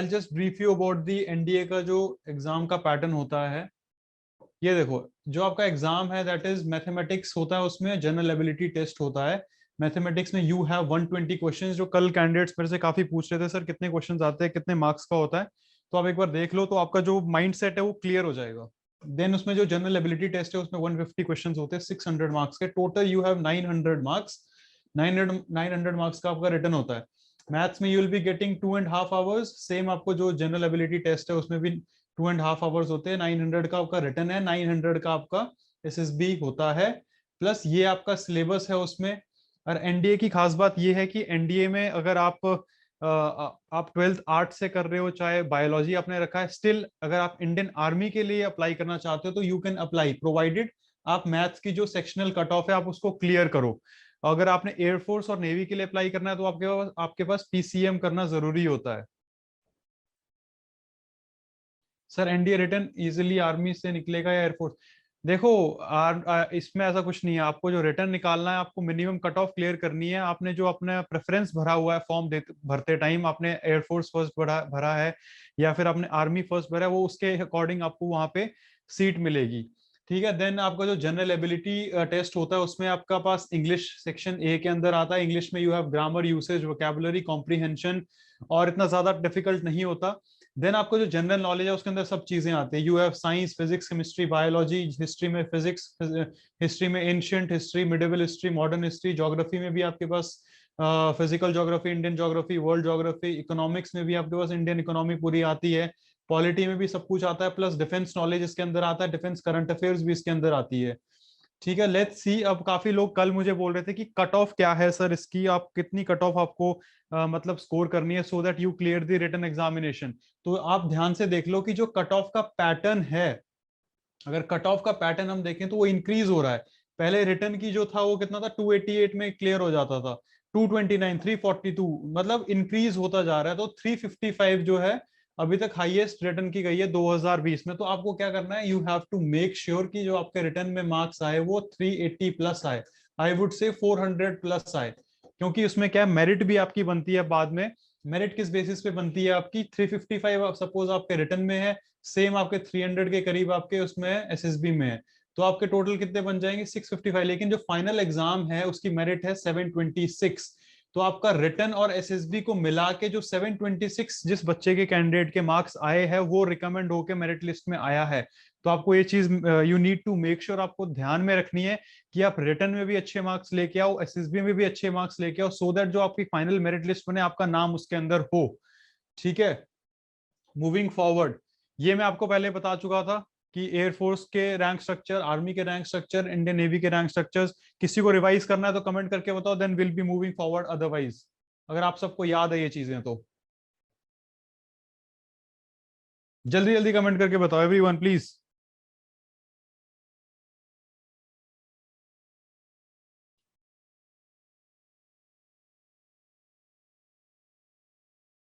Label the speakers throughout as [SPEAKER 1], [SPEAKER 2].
[SPEAKER 1] I just brief you about the NDA का जो exam का पैटर्न होता है। ये देखो, जो आपका एग्जाम है दैट इज मैथमेटिक्स होता है, उसमें जनरल एबिलिटी टेस्ट होता है। मैथमेटिक्स में यू हैव 120 क्वेश्चंस, जो कल कैंडिडेट्स मेरे से काफी पूछ रहे थे सर कितने क्वेश्चंस आते हैं, कितने मार्क्स का होता है। तो आप एक बार देख लो तो आपका जो माइंड सेट है वो क्लियर हो जाएगा। देन उसमें जो जनरल एबिलिटी टेस्ट है उसमें 150 क्वेश्चंस होते हैं 600 मार्क्स के। Total you have 900 marks. 900 marks का आपका रिटर्न होता है। मैथ्स में you will be getting 2.5 hours. Same आपको जो जनरल एबिलिटी टेस्ट है उसमें भी 2.5 आवर्स होते हैं। 900 का आपका रिटर्न है, 900 का आपका एसएसबी होता है। प्लस ये आपका सिलेबस है उसमें। और एनडीए की खास बात ये है कि एनडीए में अगर आप 12th आर्ट से कर रहे हो, चाहे बायोलॉजी आपने रखा है, स्टिल अगर आप इंडियन आर्मी के लिए अप्लाई करना चाहते हो तो यू कैन अप्लाई, प्रोवाइडेड आप मैथ्स की जो सेक्शनल कट ऑफ है आप उसको क्लियर करो। अगर आपने एयरफोर्स और नेवी के लिए अप्लाई करना है तो आपके पास पीसीएम करना जरूरी होता है। Sir NDA return easily army से निकलेगा या एयरफोर्स? देखो, इसमें ऐसा कुछ नहीं है। आपको जो रिटर्न निकालना है, आपको मिनिमम कट ऑफ क्लियर करनी है। आपने जो अपना प्रेफरेंस भरा हुआ है फॉर्म भरते टाइम, आपने एयरफोर्स फर्स्ट भरा है या फिर आपने आर्मी फर्स्ट भरा है, वो उसके अकॉर्डिंग आपको वहां पे सीट मिलेगी। ठीक है। देन आपका जो जनरल एबिलिटी टेस्ट होता है उसमें आपका पास इंग्लिश सेक्शन ए के अंदर आता है। इंग्लिश में you have grammar, usage, vocabulary, comprehension, और इतना ज्यादा डिफिकल्ट नहीं होता। देन आपको जो जनरल नॉलेज है उसके अंदर सब चीजें आती है। You have science, physics, chemistry, biology, history में फिजिक्स, हिस्ट्री में ancient history, medieval history, modern history, geography में भी आपके पास physical geography, Indian geography, world geography, economics में भी आपके पास इंडियन इकोनॉमी पूरी आती है। पॉलिटी में भी सब कुछ आता है, प्लस डिफेंस नॉलेज इसके अंदर आता है, डिफेंस करंट अफेयर्स भी इसके अंदर आती है। ठीक है, लेट्स सी। अब काफी लोग कल मुझे बोल रहे थे कि कट ऑफ क्या है सर इसकी, आप कितनी कट ऑफ आपको मतलब स्कोर करनी है so that you clear the written examination. तो आप ध्यान से देख लो कि जो कट ऑफ का पैटर्न है, अगर कट ऑफ का पैटर्न हम देखें तो वो इंक्रीज हो रहा है। पहले रिटर्न की जो था वो कितना था, 288 में क्लियर हो जाता था, 229, 342, मतलब इंक्रीज होता जा रहा है। तो 355 जो है अभी तक हाईएस्ट रिटर्न की गई है 2020 में। तो आपको क्या करना है, you have to make sure कि जो आपके रिटर्न में मार्क्स आए वो 380 प्लस आए, आई वुड से 400 प्लस आए। क्योंकि उसमें क्या है, मेरिट भी आपकी बनती है बाद में। मेरिट किस बेसिस पे बनती है आपकी, 355 सपोज आपके रिटर्न में है, सेम आपके 300 के करीब आपके उसमें एसएसबी में है, तो आपके टोटल कितने बन जाएंगे, 655। लेकिन जो फाइनल एग्जाम है उसकी मेरिट है 726। तो आपका रिटर्न और एसएसबी को मिला के जो 726 जिस बच्चे के कैंडिडेट के मार्क्स आए हैं वो रिकमेंड होकर मेरिट लिस्ट में आया है। तो आपको ये चीज you need to make sure, आपको ध्यान में रखनी है कि आप रिटर्न में भी अच्छे मार्क्स लेके आओ, एसएसबी में भी अच्छे मार्क्स लेके आओ, सो दैट जो आपकी फाइनल मेरिट लिस्ट बने आपका नाम उसके अंदर हो। ठीक है। मूविंग फॉरवर्ड, ये मैं आपको पहले बता चुका था कि एयरफोर्स के रैंक स्ट्रक्चर, आर्मी के रैंक स्ट्रक्चर, इंडियन नेवी के रैंक स्ट्रक्चर्स। किसी को रिवाइज करना है तो कमेंट करके बताओ, then will be moving forward. Otherwise अगर आप सबको याद है ये चीजें तो जल्दी जल्दी कमेंट करके बताओ, everyone please.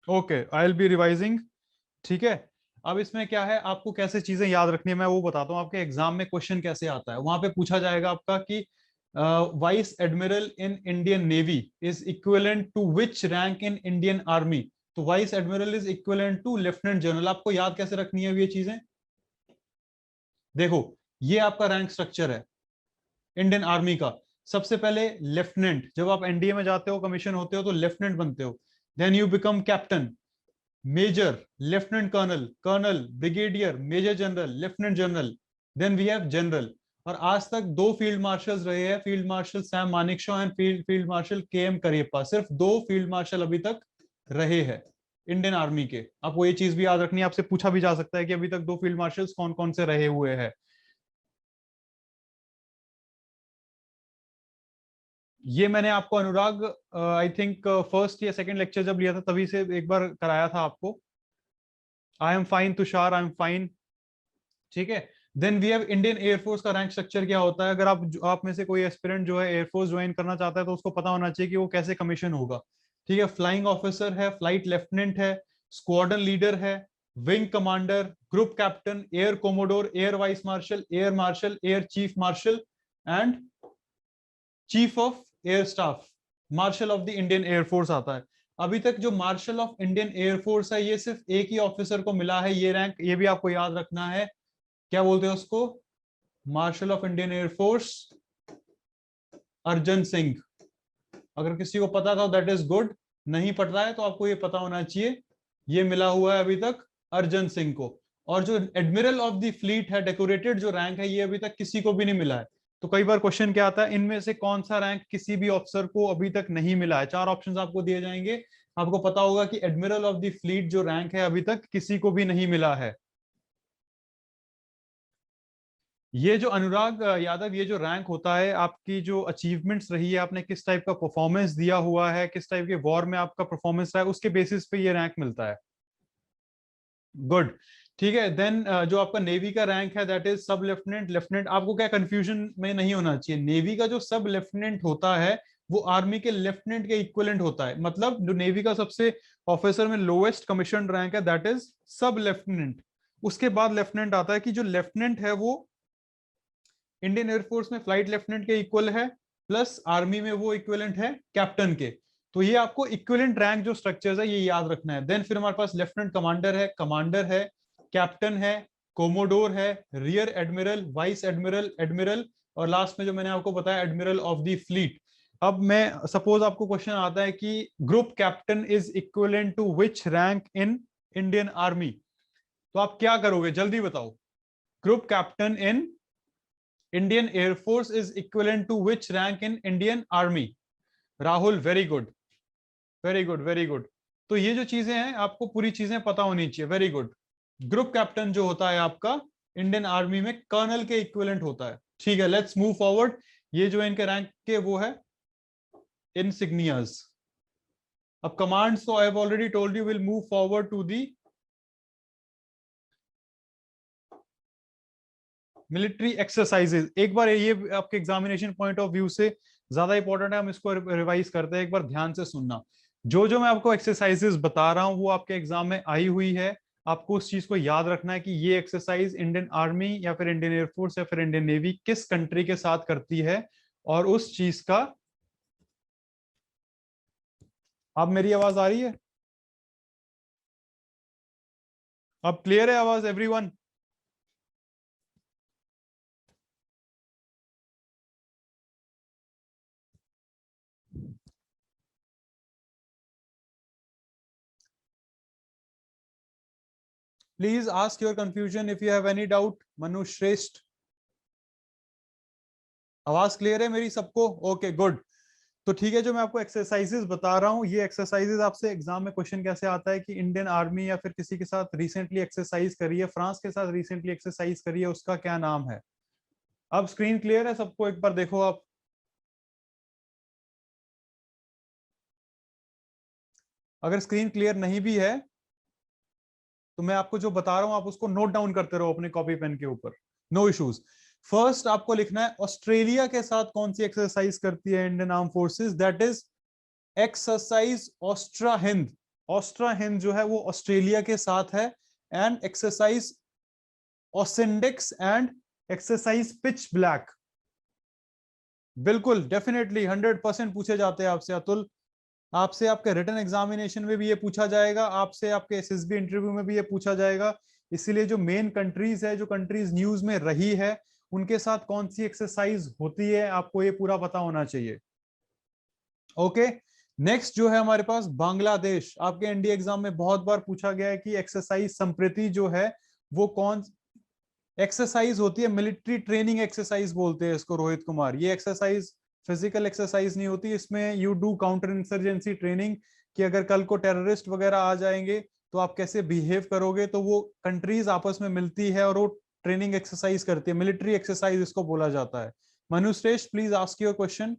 [SPEAKER 1] Okay, I will B revising. ठीक है। अब इसमें क्या है, आपको कैसे चीजें याद रखनी है मैं वो बताता हूँ। आपके एग्जाम में क्वेश्चन कैसे आता है, वहां पे पूछा जाएगा आपका कि vice admiral in Indian navy is equivalent to which rank in Indian army. तो vice admiral is equivalent to lieutenant general. आपको याद कैसे रखनी है ये चीजें, देखो, ये आपका रैंक स्ट्रक्चर है इंडियन आर्मी का। सबसे पहले लेफ्टिनेंट, जब आप एनडीए में जाते हो, कमीशन होते हो तो लेफ्टिनेंट बनते हो। Then you become captain, major, lieutenant colonel, colonel, brigadier, major general, lieutenant general, then we have general. और आज तक दो फील्ड मार्शल्स रहे हैं, field marshal Sam Manekshaw and field marshal K M Cariappa. सिर्फ दो फील्ड मार्शल अभी तक रहे हैं इंडियन आर्मी के। आपको ये चीज भी याद रखनी है, आपसे पूछा भी जा सकता है कि अभी तक दो फील्ड मार्शल्स कौन कौन से रहे हुए हैं। ये मैंने आपको अनुराग, आई थिंक फर्स्ट या सेकंड लेक्चर जब लिया था तभी से एक बार कराया था आपको। I am fine Tushar, I am fine. ठीक है। Then we have Indian air force का रैंक स्ट्रक्चर क्या होता है। अगर आप में से कोई एस्पिरेंट जो है एयरफोर्स ज्वाइन करना चाहता है तो उसको पता होना चाहिए कि वो कैसे कमीशन होगा। ठीक है। फ्लाइंग ऑफिसर है, फ्लाइट लेफ्टिनेंट है, स्क्वाड्रन लीडर है, wing commander, group captain, air commodore, air vice marshal, air chief marshal and chief of air staff, marshal of the Indian air force आता है। अभी तक जो मार्शल ऑफ इंडियन एयरफोर्स है ये सिर्फ एक ही ऑफिसर को मिला है ये रैंक, ये भी आपको याद रखना है। क्या बोलते हैं उसको? Marshal of Indian air force Arjan Singh. अगर किसी को पता था दैट इज गुड, नहीं पता है तो आपको ये पता होना चाहिए, ये मिला हुआ है अभी तक अर्जन सिंह को। और जो एडमिरल ऑफ द फ्लीट है, डेकोरेटेड जो रैंक है, ये अभी तक किसी को भी नहीं मिला है। तो कई बार क्वेश्चन क्या आता है, इनमें से कौन सा रैंक किसी भी ऑफिसर को अभी तक नहीं मिला है? चार ऑप्शंस आपको दिए जाएंगे, आपको पता होगा कि एडमिरल ऑफ द फ्लीट जो रैंक है अभी तक किसी को भी नहीं मिला है। ये जो अनुराग यादव, ये जो रैंक होता है, आपकी जो अचीवमेंट्स रही है, आपने किस टाइप का परफॉर्मेंस दिया हुआ है, किस टाइप के वॉर में आपका परफॉर्मेंस रहा है, उसके बेसिस पे ये रैंक मिलता है। गुड, ठीक है। देन जो आपका नेवी का रैंक है दैट इज सब लेफ्टिनेंट। लेफ्टिनेंट आपको क्या कंफ्यूजन में नहीं होना चाहिए, नेवी का जो सब लेफ्टिनेंट होता है वो आर्मी के लेफ्टिनेंट के इक्विवेलेंट होता है। मतलब जो नेवी का सबसे ऑफिसर में लोएस्ट कमीशन रैंक है दैट इज सब लेफ्टिनेंट। उसके बाद लेफ्टिनेंट आता है कि जो लेफ्टिनेंट है वो इंडियन एयरफोर्स में फ्लाइट लेफ्टिनेंट के इक्वल है, प्लस आर्मी में वो इक्विवेलेंट है कैप्टन के। तो ये आपको इक्विवेलेंट रैंक जो स्ट्रक्चर्स है ये याद रखना है। देन फिर हमारे पास लेफ्टिनेंट कमांडर है, कैप्टन है, कोमोडोर है, rear admiral, vice admiral, admiral, और लास्ट में जो मैंने आपको बताया एडमिरल ऑफ द फ्लीट। अब मैं सपोज आपको क्वेश्चन आता है कि group captain is equivalent to which rank in Indian army, तो आप क्या करोगे जल्दी बताओ। Group captain in Indian air force is equivalent to which rank in Indian army? Rahul, very good, very good, very good. तो ये जो चीजें हैं आपको पूरी चीजें पता होनी चाहिए, वेरी गुड। ग्रुप कैप्टन जो होता है आपका इंडियन आर्मी में कर्नल के इक्विवेलेंट होता है। ठीक है, लेट्स मूव फॉरवर्ड। ये जो इनके रैंक के वो है इंसिग्नियाज। अब कमांड्स तो I have already told you, will move forward to the military exercises. एक बार ये आपके एग्जामिनेशन पॉइंट ऑफ व्यू से ज्यादा इंपॉर्टेंट है, हम इसको रिवाइज करते हैं, एक बार ध्यान से सुनना। जो जो मैं आपको एक्सरसाइजेज बता रहा हूं वो आपके एग्जाम में आई हुई है। आपको उस चीज को याद रखना है कि ये एक्सरसाइज इंडियन आर्मी या फिर इंडियन एयरफोर्स या फिर इंडियन नेवी किस कंट्री के साथ करती है, और उस चीज का। अब मेरी आवाज आ रही है? अब क्लियर है आवाज everyone? Please ask your confusion if you have any doubt. Manu श्रेष्ठ, आवाज क्लियर है मेरी सबको? Okay good. तो ठीक है, जो मैं आपको एक्सरसाइजेस बता रहा हूँ, ये एक्सरसाइजेस आपसे एग्जाम में क्वेश्चन कैसे आता है कि इंडियन आर्मी या फिर किसी के साथ रिसेंटली एक्सरसाइज करी है, फ्रांस के साथ रिसेंटली एक्सरसाइज करी है, उसका क्या नाम है? अब स्क्रीन क्लियर है सबको? एक बार देखो आप। अगर स्क्रीन क्लियर नहीं भी है तो मैं आपको जो बता रहा हूं आप उसको नोट डाउन करते रहो अपने कॉपी पेन के ऊपर, नो इश्यूज। फर्स्ट आपको लिखना है ऑस्ट्रेलिया के साथ कौन सी एक्सरसाइज करती है Indian arm forces, that is exercise Austra Hind. Austra Hind जो है वो ऑस्ट्रेलिया के साथ है। And exercise AUSINDEX and exercise pitch black. बिल्कुल, डेफिनेटली 100% पूछे जाते हैं आपसे अतुल। आपसे आपके रिटन एग्जामिनेशन में भी ये पूछा जाएगा, आपसे आपके एसएसबी इंटरव्यू में भी ये पूछा जाएगा। इसीलिए जो मेन कंट्रीज है, जो कंट्रीज न्यूज में रही है, उनके साथ कौन सी एक्सरसाइज होती है आपको ये पूरा पता होना चाहिए। ओके, नेक्स्ट जो है हमारे पास बांग्लादेश। आपके एनडीए एग्जाम में बहुत बार पूछा गया है कि एक्सरसाइज संप्रीति जो है वो कौन एक्सरसाइज होती है। मिलिट्री ट्रेनिंग एक्सरसाइज बोलते हैं इसको रोहित कुमार। ये एक्सरसाइज फिजिकल एक्सरसाइज नहीं होती, इसमें you do counter insurgency training, कि अगर कल को टेररिस्ट वगैरह आ जाएंगे तो आप कैसे बिहेव करोगे। तो वो कंट्रीज आपस में मिलती है और वो ट्रेनिंग एक्सरसाइज करती है, मिलिट्री एक्सरसाइज इसको बोला जाता है। मनुश्रेष्ठ, प्लीज आस्क योर क्वेश्चन।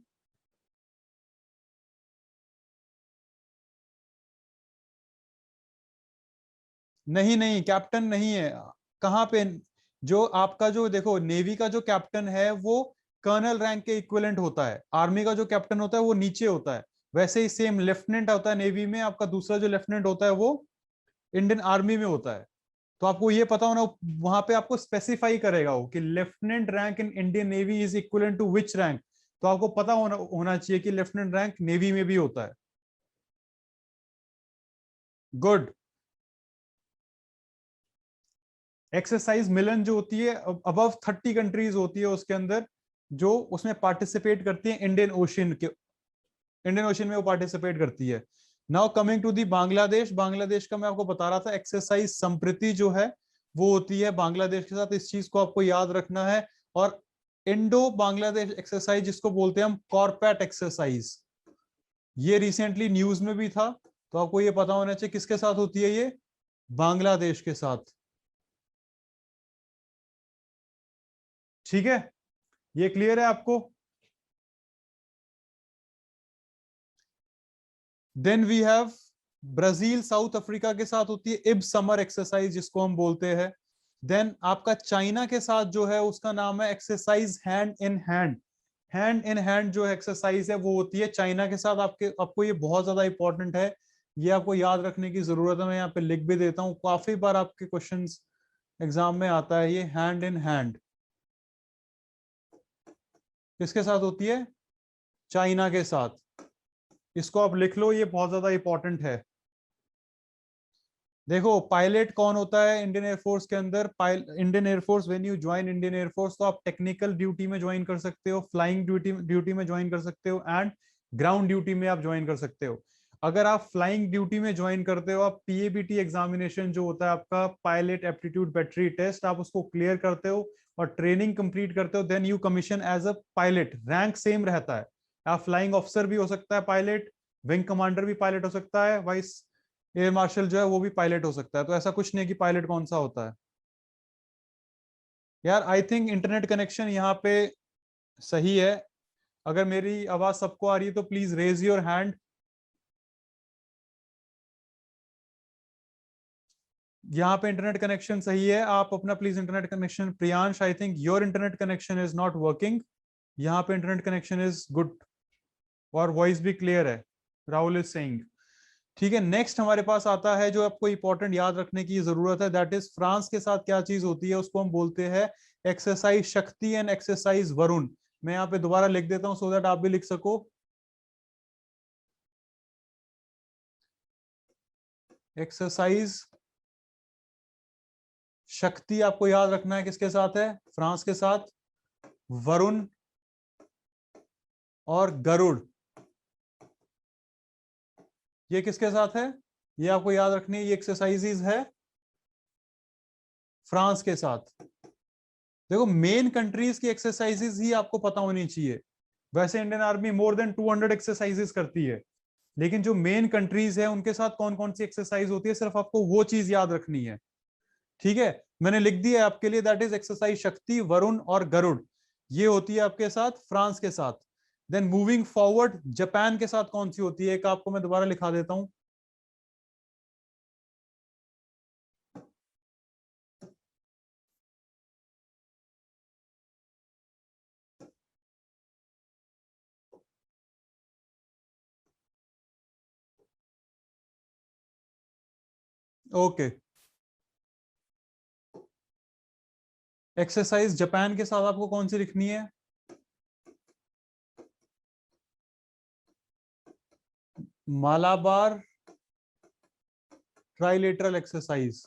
[SPEAKER 1] नहीं नहीं, कैप्टन नहीं है। कहाँ पे? जो आपका जो देखो, नेवी का जो कैप्टन है वो कर्नल रैंक के इक्विवेलेंट होता है, आर्मी का जो कैप्टन होता है वो नीचे होता है। वैसे ही सेम लेफ्टिनेंट होता है नेवी में, आपका दूसरा जो लेफ्टिनेंट होता है वो इंडियन आर्मी में होता है। तो आपको ये पता होना, वहां पे आपको स्पेसिफाई करेगा वो कि lieutenant rank in Indian navy is equivalent to which rank. तो आपको पता होना चाहिए कि लेफ्टिनेंट रैंक नेवी में भी होता है। गुड। एक्सरसाइज मिलन जो होती है अबव 30 कंट्रीज होती है उसके अंदर, जो उसमें पार्टिसिपेट करती है इंडियन ओशियन के, इंडियन ओशियन में वो पार्टिसिपेट करती है। Now coming to the Bangladesh, Bangladesh का मैं आपको बता रहा था एक्सरसाइज संप्रीति जो है वो होती है बांग्लादेश के साथ, इस चीज को आपको याद रखना है। और इंडो बांग्लादेश एक्सरसाइज जिसको बोलते हैं हम कॉर्पेट एक्सरसाइज, ये रिसेंटली न्यूज में भी था, तो आपको ये पता होना चाहिए किसके साथ होती है ये, बांग्लादेश के साथ। ठीक है, ये क्लियर है आपको। Then we have Brazil South Africa के साथ होती है इब समर एक्सरसाइज जिसको हम बोलते हैं। देन आपका चाइना के साथ जो है उसका नाम है exercise hand in hand. Hand in hand जो एक्सरसाइज है वो होती है चाइना के साथ। आपको ये बहुत ज्यादा इंपॉर्टेंट है, ये आपको याद रखने की जरूरत है। मैं यहाँ पे लिख भी देता हूँ, काफी बार आपके क्वेश्चंस एग्जाम में आता है ये हैंड इन हैंड किसके साथ होती है, चाइना के साथ। इसको आप लिख लो, ये बहुत ज्यादा इंपॉर्टेंट है। देखो पायलट कौन होता है इंडियन एयरफोर्स के अंदर, Indian air force when you join Indian air force तो आप टेक्निकल ड्यूटी में ज्वाइन कर सकते हो, फ्लाइंग ड्यूटी में ज्वाइन कर सकते हो, एंड ग्राउंड ड्यूटी में आप ज्वाइन कर सकते हो। अगर आप फ्लाइंग ड्यूटी में ज्वाइन करते हो, आप पीएबीटी एग्जामिनेशन जो होता है आपका पायलट एप्टीट्यूड बैटरी टेस्ट, आप उसको क्लियर करते हो और ट्रेनिंग कंप्लीट करते हो, then you commission as a pilot. Rank same रहता है, आप फ्लाइंग ऑफिसर भी हो सकता है पायलट, विंग कमांडर भी पायलट हो सकता है, वाइस एयर मार्शल जो है वो भी पायलट हो सकता है। तो ऐसा कुछ नहीं है कि पायलट कौन सा होता है। यार आई थिंक इंटरनेट कनेक्शन यहाँ पे सही है। अगर मेरी आवाज सबको आ रही है तो प्लीज रेज योर हैंड। यहाँ पे इंटरनेट कनेक्शन सही है, आप अपना please internet connection, Priyansh I think your internet connection is not working. यहाँ पे इंटरनेट कनेक्शन इज गुड और वॉइस भी क्लियर है, राहुल इज सेइंग। ठीक है, नेक्स्ट हमारे पास आता है जो आपको इंपॉर्टेंट याद रखने की जरूरत है, दैट इज फ्रांस के साथ क्या चीज होती है, उसको हम बोलते हैं एक्सरसाइज शक्ति एंड एक्सरसाइज वरुण। मैं यहाँ पे दोबारा लिख देता हूं सो दैट आप भी लिख सको। एक्सरसाइज शक्ति आपको याद रखना है किसके साथ है, फ्रांस के साथ। वरुण और गरुड़ ये किसके साथ है, ये आपको याद रखनी है, ये एक्सरसाइजेज है फ्रांस के साथ। देखो मेन कंट्रीज की एक्सरसाइजेज ही आपको पता होनी चाहिए। वैसे Indian army more than 200 exercises करती है, लेकिन जो मेन कंट्रीज है उनके साथ कौन कौन सी एक्सरसाइज होती है सिर्फ आपको वो चीज याद रखनी है। ठीक है, मैंने लिख दिया है आपके लिए, दैट इज एक्सरसाइज शक्ति, वरुण और गरुड़। ये होती है आपके साथ फ्रांस के साथ। देन मूविंग फॉरवर्ड जापान के साथ कौन सी होती है, एक आपको मैं दोबारा लिखा देता हूं। ओके, एक्सरसाइज जापान के साथ आपको कौन सी लिखनी है, मालाबार ट्राइलेटरल एक्सरसाइज।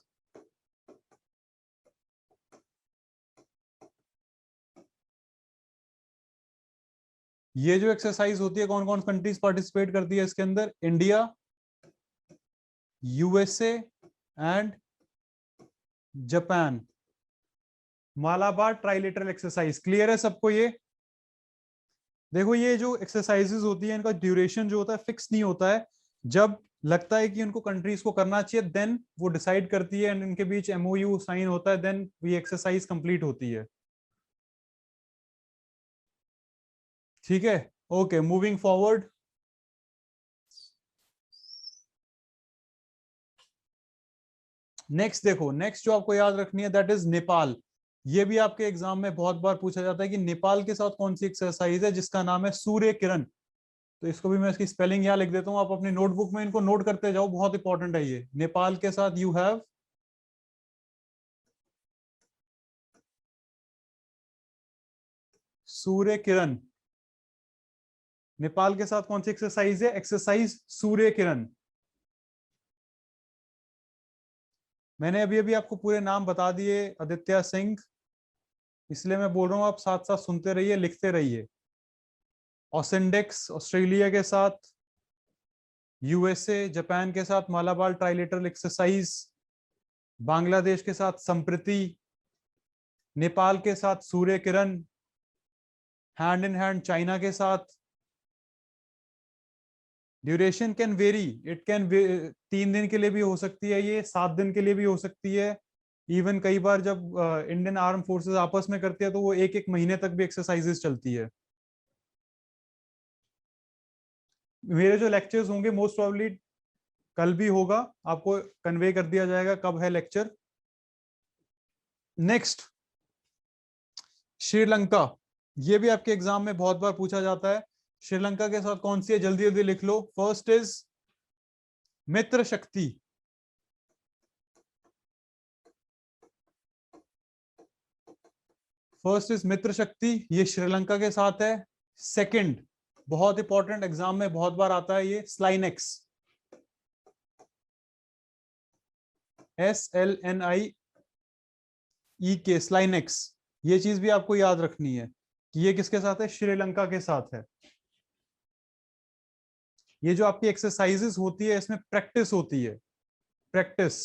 [SPEAKER 1] ये जो एक्सरसाइज होती है कौन कौन कंट्रीज पार्टिसिपेट करती है इसके अंदर, India, USA and Japan. Malabar trilateral exercise clear है सबको ये। देखो ये जो एक्सरसाइजेज होती है इनका ड्यूरेशन जो होता है फिक्स नहीं होता है, जब लगता है कि उनको कंट्रीज को करना चाहिए देन वो डिसाइड करती है एंड इनके बीच एमओयू साइन होता है, देन ये एक्सरसाइज कंप्लीट होती है। ठीक है, ओके मूविंग फॉरवर्ड। नेक्स्ट देखो, नेक्स्ट जो आपको याद रखनी है दैट इज नेपाल। ये भी आपके एग्जाम में बहुत बार पूछा जाता है कि नेपाल के साथ कौन सी एक्सरसाइज है जिसका नाम है सूर्य किरण। तो इसको भी मैं इसकी स्पेलिंग यहाँ लिख देता हूँ, आप अपनी नोटबुक में इनको नोट करते जाओ, बहुत इंपॉर्टेंट है ये। नेपाल के साथ यू हैव सूर्य किरण। नेपाल के साथ कौन सी एक्सरसाइज है, एक्सरसाइज सूर्य किरण। मैंने अभी अभी आपको पूरे नाम बता दिए आदित्य सिंह, इसलिए मैं बोल रहा हूँ आप साथ साथ सुनते रहिए, लिखते रहिए। ऑसिंडेक्स ऑस्ट्रेलिया के साथ, यूएसए जापान के साथ मालाबार ट्राइलेटरल एक्सरसाइज, बांग्लादेश के साथ संप्रति, नेपाल के साथ Surya Kiran, hand in hand China के साथ। Duration can very, it can 3 दिन के लिए भी हो सकती है, ये 7 दिन के लिए भी हो सकती है। इवन कई बार जब इंडियन आर्म फोर्सेस आपस में करती है तो वो एक एक महीने तक भी एक्सरसाइजेस चलती है। मेरे जो लेक्चर्स होंगे मोस्ट प्रोबेबली कल भी होगा, आपको कन्वे कर दिया जाएगा कब है लेक्चर। नेक्स्ट, श्रीलंका, ये भी आपके एग्जाम में बहुत बार पूछा जाता है। श्रीलंका के साथ कौन सी है, जल्दी जल्दी लिख लो। फर्स्ट इज मित्र शक्ति, फर्स्ट इज मित्र शक्ति, ये श्रीलंका के साथ है। सेकंड, बहुत इंपॉर्टेंट, एग्जाम में बहुत बार आता है, ये स्लाइनेक्स, SLNIE, स्लाइनेक्स। ये चीज भी आपको याद रखनी है कि ये किसके साथ है, श्रीलंका के साथ है। ये जो आपकी एक्सरसाइजेस होती है इसमें प्रैक्टिस होती है, प्रैक्टिस।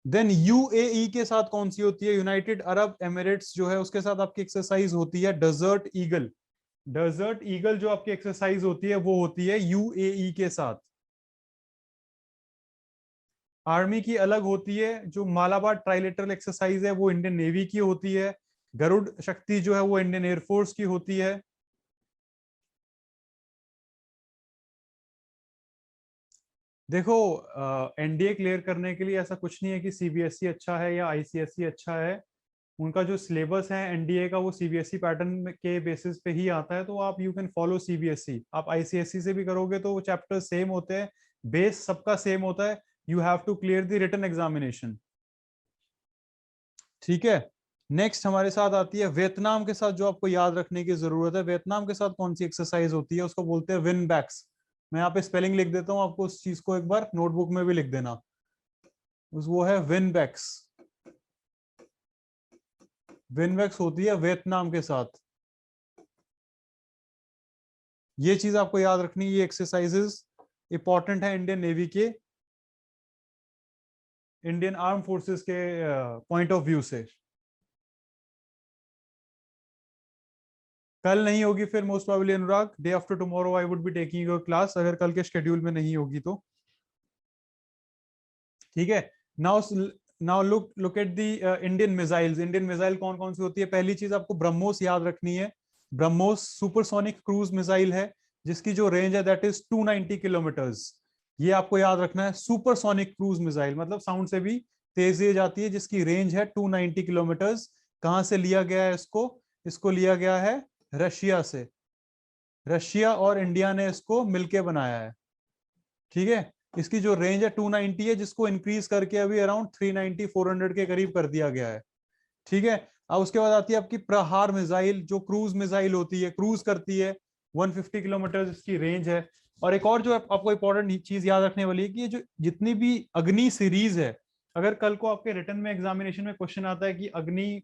[SPEAKER 1] देन यूएई के साथ कौन सी होती है, यूनाइटेड अरब एमिरेट्स जो है उसके साथ आपकी एक्सरसाइज होती है डेजर्ट ईगल। डेजर्ट ईगल जो आपकी एक्सरसाइज होती है वो होती है यूएई के साथ। आर्मी की अलग होती है, जो मालाबार ट्राइलेटरल एक्सरसाइज है वो इंडियन नेवी की होती है। गरुड़ शक्ति जो है वो इंडियन एयरफोर्स की होती है। देखो, एनडीए क्लियर करने के लिए ऐसा कुछ नहीं है कि सीबीएसई अच्छा है या आईसीएसई अच्छा है। उनका जो सिलेबस है एनडीए का वो सीबीएसई पैटर्न के बेसिस पे ही आता है, तो आप यू कैन फॉलो सीबीएसई। आप आईसीएसई से भी करोगे तो वो चैप्टर सेम होते हैं, बेस सबका सेम होता है। You have to clear the written examination, ठीक है। नेक्स्ट हमारे साथ आती है वियतनाम के साथ, जो आपको याद रखने की जरूरत है। वियतनाम के साथ कौन सी एक्सरसाइज होती है, उसको बोलते हैं विन बैक्स। मैं यहाँ पे स्पेलिंग लिख देता हूँ, आपको उस चीज को एक बार नोटबुक में भी लिख देना। वो है विन बैक्स, विन बैक्स होती है वियतनाम के साथ। ये चीज आपको याद रखनी, ये एक्सरसाइजेस इंपॉर्टेंट है इंडियन नेवी के, इंडियन आर्म फोर्सेस के पॉइंट ऑफ व्यू से। कल नहीं होगी फिर most probably Anurag, day after tomorrow I would be taking your class, अगर कल के शेड्यूल में नहीं होगी तो, ठीक है। Now now look at the Indian missiles. Indian missile कौन कौन सी होती है, पहली चीज आपको ब्रह्मोस याद रखनी है। ब्रह्मोस सुपरसोनिक क्रूज मिसाइल है, जिसकी जो रेंज है दैट इज 290 किलोमीटर्स। ये आपको याद रखना है, सुपरसोनिक क्रूज मिसाइल मतलब साउंड से भी तेज ये जाती है, जिसकी रेंज है 290 किलोमीटर्स। कहां से लिया गया है इसको, इसको लिया गया है रशिया से। रशिया और इंडिया ने इसको मिलके बनाया है, ठीक है। इसकी जो रेंज है 290 है, जिसको इंक्रीज करके अभी अराउंड 390 400 के करीब कर दिया गया है, ठीक है। अब उसके बाद आती है आपकी प्रहार मिसाइल, जो क्रूज मिसाइल होती है, क्रूज करती है, 150 किलोमीटर इसकी रेंज है। और एक और जो आपको इंपॉर्टेंट चीज याद रखने वाली है कि ये जो जितनी भी अग्नि सीरीज है, अगर कल को आपके रिटर्न में एग्जामिनेशन में क्वेश्चन आता है कि अग्नि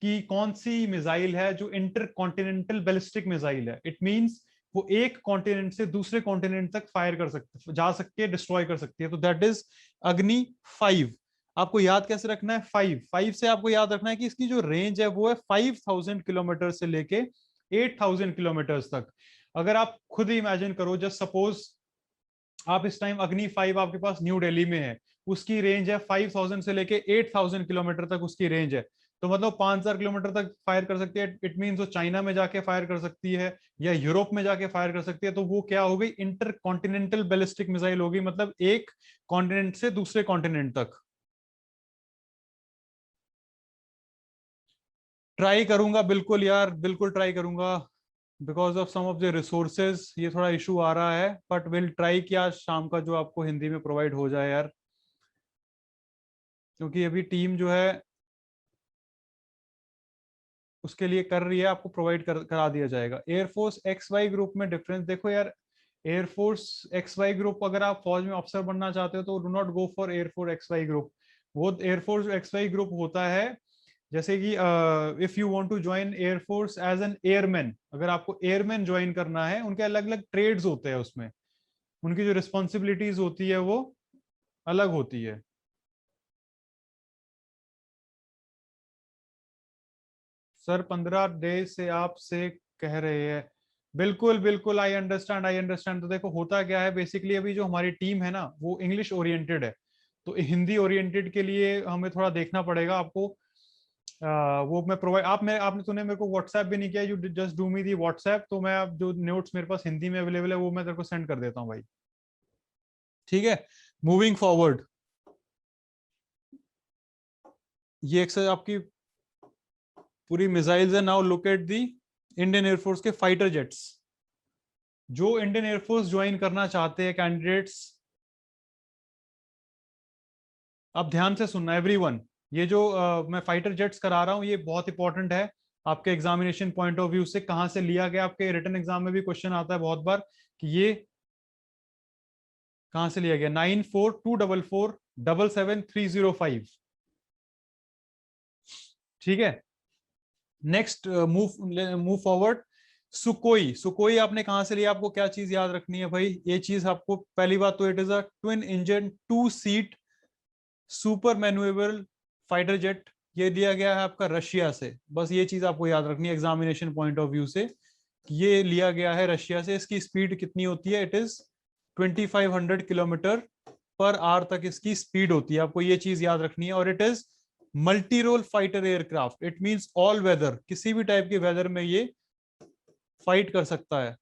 [SPEAKER 1] की कौन सी मिसाइल है जो इंटर कॉन्टिनेंटल बैलिस्टिक मिसाइल है, इट मींस वो एक कॉन्टिनेंट से दूसरे कॉन्टिनेंट तक फायर कर सकते, जा सकती है, डिस्ट्रॉय कर सकती है, तो दैट इज अग्नि 5। आपको याद कैसे रखना है, 5 से आपको याद रखना है कि इसकी जो रेंज है वो है 5000 किलोमीटर से लेके 8000 किलोमीटर तक। अगर आप खुद इमेजिन करो, जस्ट सपोज आप इस टाइम अग्नि 5 आपके पास न्यू दिल्ली में है, उसकी रेंज है 5000 से लेके 8000 किलोमीटर तक उसकी रेंज है, तो मतलब 5000 किलोमीटर तक फायर कर सकती है। इट मीन्स वो चाइना में जाके फायर कर सकती है या यूरोप में जाके फायर कर सकती है, तो वो क्या हो गई, इंटर कॉन्टिनेंटल बैलिस्टिक मिसाइल होगी, मतलब एक कॉन्टिनेंट से दूसरे कॉन्टिनेंट तक। ट्राई करूंगा बिल्कुल यार, बिल्कुल ट्राई करूंगा। Because of some of the resources ये थोड़ा इशू आ रहा है, बट विल ट्राई कि आज शाम का जो आपको हिंदी में प्रोवाइड हो जाए यार, क्योंकि अभी टीम जो है उसके लिए कर रही है, आपको प्रोवाइड करा दिया जाएगा। एयरफोर्स एक्स वाई ग्रुप में डिफरेंस देखो यार, एयरफोर्स एक्स वाई ग्रुप, अगर आप फौज में ऑफिसर बनना चाहते हो तो do not go for air force X Y group. वो एयरफोर्स एक्स वाई ग्रुप होता है जैसे कि if you want to join air force as an airman, अगर आपको एयरमैन ज्वाइन करना है, उनके अलग अलग ट्रेड्स होते हैं, उसमें उनकी जो रिस्पॉन्सिबिलिटीज होती है वो अलग होती है। सर 15 डेज से आपसे कह रहे हैं, बिल्कुल बिल्कुल, आई अंडरस्टैंड आई अंडरस्टैंड। तो देखो होता क्या है बेसिकली, अभी जो हमारी टीम है ना वो इंग्लिश ओरिएंटेड है, तो हिंदी ओरिएंटेड के लिए हमें थोड़ा देखना पड़ेगा आपको। वो मैं प्रोवाइड, आपने तूने मेरे को व्हाट्सएप भी नहीं किया, you just do me the WhatsApp, तो मैं अब जो नोट्स मेरे पास हिंदी में अवेलेबल है वो मैं तेरे को सेंड कर देता हूँ भाई। ठीक है, मूविंग फॉरवर्ड, ये एक्सरसाइज आपकी पूरी मिसाइल्स है। Now look at the Indian air force के फाइटर जेट्स। जो इंडियन एयरफोर्स ज्वाइन करना चाहते हैं कैंडिडेट्स, अब ध्यान से सुनना एवरीवन, ये जो मैं फाइटर जेट्स करा रहा हूं ये बहुत इंपॉर्टेंट है आपके एग्जामिनेशन पॉइंट ऑफ व्यू से। कहां से लिया गया, आपके रिटन एग्जाम में भी क्वेश्चन आता है बहुत बार कि ये कहां से लिया गया। 9424477305। ठीक है, नेक्स्ट मूव फॉरवर्ड। सुकोई, सुकोई आपने कहां से लिया, आपको क्या चीज याद रखनी है भाई, ये चीज आपको पहली बात तो it is a twin engine 2 seat super manoeuvrable fighter jet, ये दिया गया है आपका रशिया से। बस ये चीज आपको याद रखनी है एग्जामिनेशन पॉइंट ऑफ व्यू से, ये लिया गया है रशिया से। इसकी स्पीड कितनी होती है, it is 2500 kilometre per hour तक इसकी स्पीड होती है, आपको ये चीज याद रखनी है। और it is multi role fighter aircraft, it means all weather, किसी भी टाइप के वेदर में ये फाइट कर सकता है।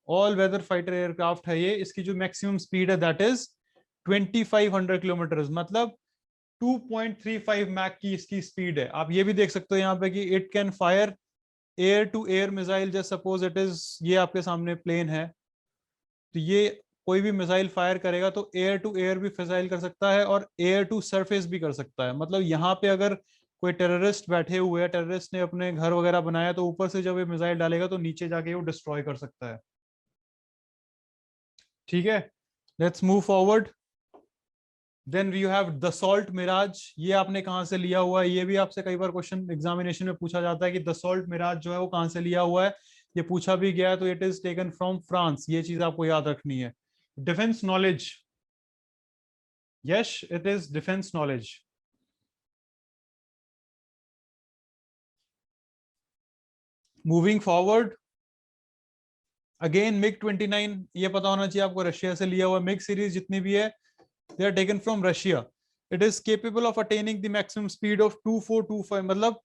[SPEAKER 1] ऑल वेदर फाइटर एयरक्राफ्ट है ये। इसकी जो मैक्सिमम स्पीड है दैट इज 2500 किलोमीटर, मतलब 2.35 मैक की इसकी स्पीड है। आप ये भी देख सकते हो यहाँ पे कि it can fire air to air missile, just suppose it is, ये आपके सामने प्लेन है, तो ये कोई भी मिसाइल फायर करेगा तो एयर टू एयर भी मिसाइल कर सकता है और एयर टू सरफेस भी कर सकता है। मतलब यहाँ पे अगर कोई टेररिस्ट बैठे हुए हैं, टेररिस्ट ने अपने घर वगैरह बनाया, तो ऊपर से जब ये मिसाइल डालेगा तो नीचे जाके वो डिस्ट्रॉय कर सकता है। ठीक है, let's move forward. Then you have Dassault Mirage, ये आपने कहां से लिया हुआ है, ये भी आपसे कई बार क्वेश्चन एग्जामिनेशन में पूछा जाता है कि दसॉल्ट मिराज जो है वो कहां से लिया हुआ है, ये पूछा भी गया है, तो it is taken from France, ये चीज आपको याद रखनी है। Defence knowledge, yes it is defence knowledge. Moving forward, again MiG 29, ये पता होना चाहिए आपको, रशिया से लिया हुआ। मिग सीरीज जितनी भी है they are taken from Russia. It is capable of attaining the maximum speed of 2425, मतलब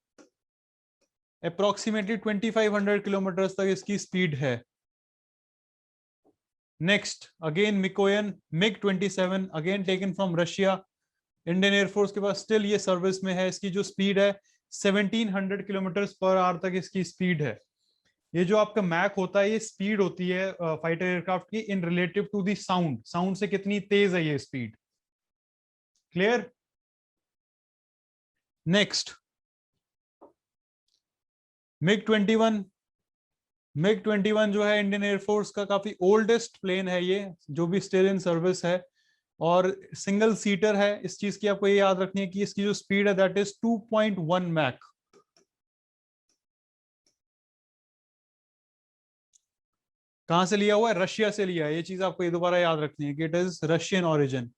[SPEAKER 1] अप्रोक्सीमेटली 2500 किलोमीटर तक इसकी स्पीड है। Next again Mikoyan MiG 27, again taken from Russia. Indian air force के पास स्टिल ये सर्विस में है। इसकी जो स्पीड है 1700 किलोमीटर पर आवर तक इसकी स्पीड है। ये जो आपका मैक होता है ये स्पीड होती है फाइटर एयरक्राफ्ट की in relative to the sound, sound से कितनी तेज है ये speed. Clear, next MiG 21। MiG 21 जो है इंडियन एयरफोर्स का काफी ओल्डेस्ट प्लेन है ये, जो भी स्टिल इन सर्विस है, और सिंगल सीटर है। इस चीज की आपको ये याद रखनी है कि इसकी जो स्पीड है दैट इज 2.1 मैक। कहां से लिया हुआ है, रशिया से लिया है, ये चीज आपको ये दोबारा याद रखनी है कि इट इज रशियन ओरिजिन।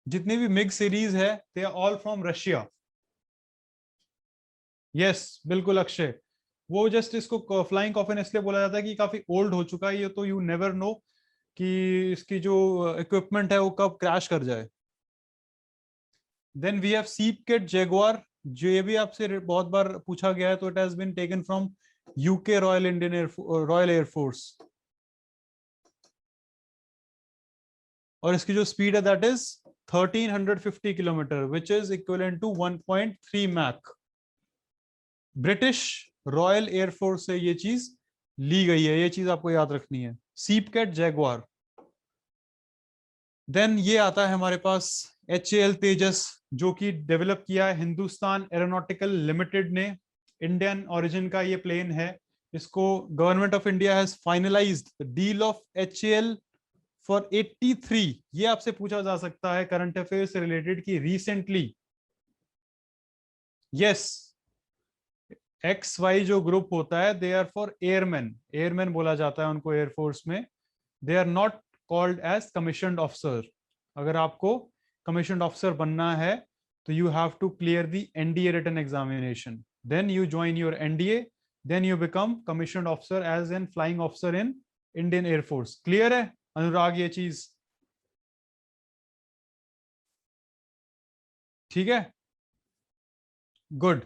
[SPEAKER 1] जितनी भी मिग सीरीज है they are all from Russia. Yes बिल्कुल अक्षय, वो जस्ट इसको फ्लाइंग कॉफिन इसलिए बोला जाता है कि काफी ओल्ड हो चुका है ये, तो यू नेवर नो कि इसकी जो इक्विपमेंट है वो कब क्रैश कर जाए। देन वी हैव सीपकेट जैगुआर, जो ये भी आपसे बहुत बार पूछा गया है, तो it has been taken from UK royal Indian royal air force, और इसकी जो स्पीड है that is 1350 kilometer, which is equivalent to 1.3 Mach. British royal air force से ये चीज ली गई है, ये चीज आपको याद रखनी है, सीपकेट जैगुआर। देन ये आता है हमारे पास HAL तेजस, जो कि डेवलप किया है हिंदुस्तान एरोनॉटिकल लिमिटेड ने। इंडियन ओरिजिन का ये प्लेन है, इसको government of India has finalized the deal of HAL for 83। ये आपसे पूछा जा सकता है करंट अफेयर से रिलेटेड कि रिसेंटली, यस, XY जो ग्रुप होता है they are for airman, airman बोला जाता है उनको एयरफोर्स में। They are not called as commissioned officer. अगर आपको कमीशन्ड ऑफिसर बनना है तो you have to clear the NDA written examination, then you join your NDA, then you become commissioned officer as an flying officer in Indian air force. Clear है अनुराग ये चीज? ठीक है, गुड।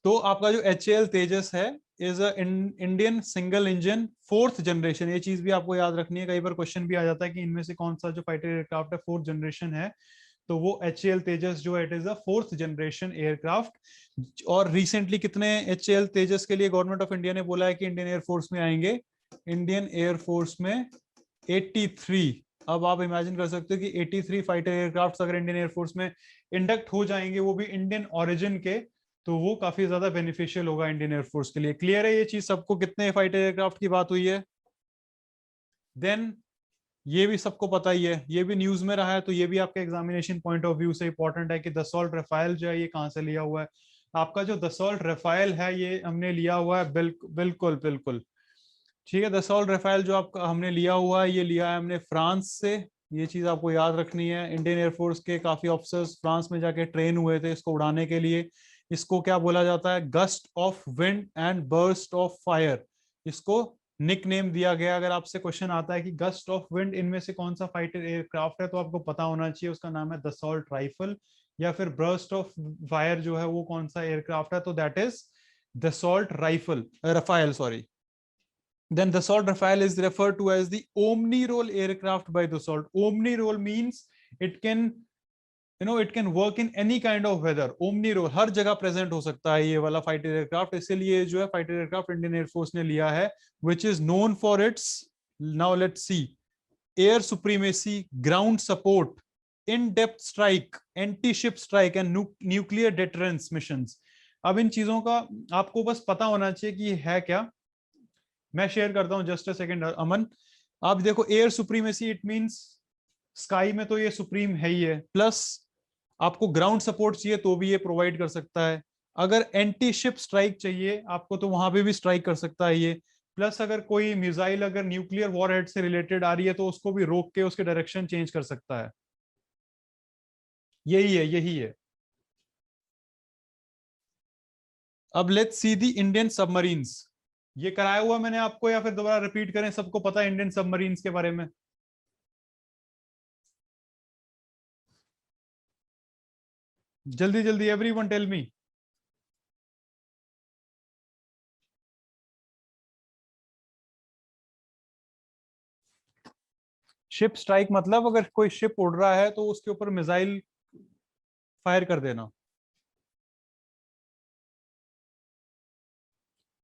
[SPEAKER 1] तो आपका जो HAL तेजस है is a Indian single engine 4th generation. ये चीज भी आपको याद रखनी है, कई बार क्वेश्चन भी आ जाता है कि इनमें से कौन सा जो फाइटर एयरक्राफ्ट है 4th जनरेशन है, तो वो HAL तेजस जो है it is a 4th generation aircraft. और रिसेंटली कितने HAL तेजस के लिए गवर्नमेंट ऑफ इंडिया ने बोला है कि इंडियन एयरफोर्स में आएंगे? इंडियन एयरफोर्स में 83। अब आप इमेजिन कर सकते हो कि 83 फाइटर एयरक्राफ्ट अगर इंडियन एयरफोर्स में इंडक्ट हो जाएंगे, वो भी इंडियन ओरिजिन के, तो वो काफी ज्यादा बेनिफिशियल होगा इंडियन एयरफोर्स के लिए। क्लियर है ये चीज सबको, कितने फाइटर एयरक्राफ्ट की बात हुई है? देन ये भी सबको पता ही है, ये भी न्यूज में रहा है, तो ये भी आपके एग्जामिनेशन पॉइंट ऑफ व्यू से इंपॉर्टेंट है कि दसॉल्ट रफाइल जो है ये कहां से लिया हुआ है। आपका जो दसॉल्ट रफाइल है ये हमने लिया हुआ है, बिल्कुल बिल्कुल ठीक है। दसॉल्ट रफाइल जो आपका हमने लिया हुआ है, ये लिया है हमने फ्रांस से। ये चीज आपको याद रखनी है, इंडियन एयरफोर्स के काफी ऑफिसर्स फ्रांस में जाके ट्रेन हुए थे इसको उड़ाने के लिए। इसको क्या बोला जाता है? Gust of wind and burst of fire, इसको निक नेम दिया गया। अगर आपसे क्वेश्चन आता है कि गस्ट ऑफ विंड इनमें से कौन सा फाइटर एयरक्राफ्ट है, तो आपको पता होना चाहिए उसका नाम है दसॉल्ट राइफल। या फिर बर्स्ट ऑफ फायर जो है वो कौन सा एयरक्राफ्ट है, तो that is Dassault rifle Rafale, sorry. Then Dassault Rafale is referred to as the Omni role aircraft by Dassault. Omni role means it can, it can work in any kind of weather. Omni role हर जगह present हो सकता है ये वाला fighter aircraft, इसीलिए जो है fighter aircraft Indian air force ने लिया है, which is known for its, now let's see, air supremacy, ground support, in-depth strike, anti-ship strike and nuclear deterrence missions. अब इन चीजों का आपको बस पता होना चाहिए कि है क्या। मैं शेयर करता हूं, जस्ट अ सेकंड अमन। आप देखो, air supremacy it means sky में तो ये सुप्रीम है ही है, प्लस आपको ग्राउंड सपोर्ट चाहिए तो भी ये प्रोवाइड कर सकता है। अगर एंटी शिप स्ट्राइक चाहिए आपको तो वहां पे भी स्ट्राइक कर सकता है ये। प्लस अगर कोई मिसाइल अगर न्यूक्लियर वॉरहेड से रिलेटेड आ रही है तो उसको भी रोक के उसके डायरेक्शन चेंज कर सकता है। यही है, यही है। अब let's see the Indian submarines. ये कराया हुआ मैंने आपको या फिर दोबारा रिपीट करें? सबको पता है इंडियन सबमरीन्स के बारे में? जल्दी जल्दी everyone tell me. Ship strike मतलब अगर कोई शिप उड़ रहा है तो उसके ऊपर मिसाइल फायर कर देना।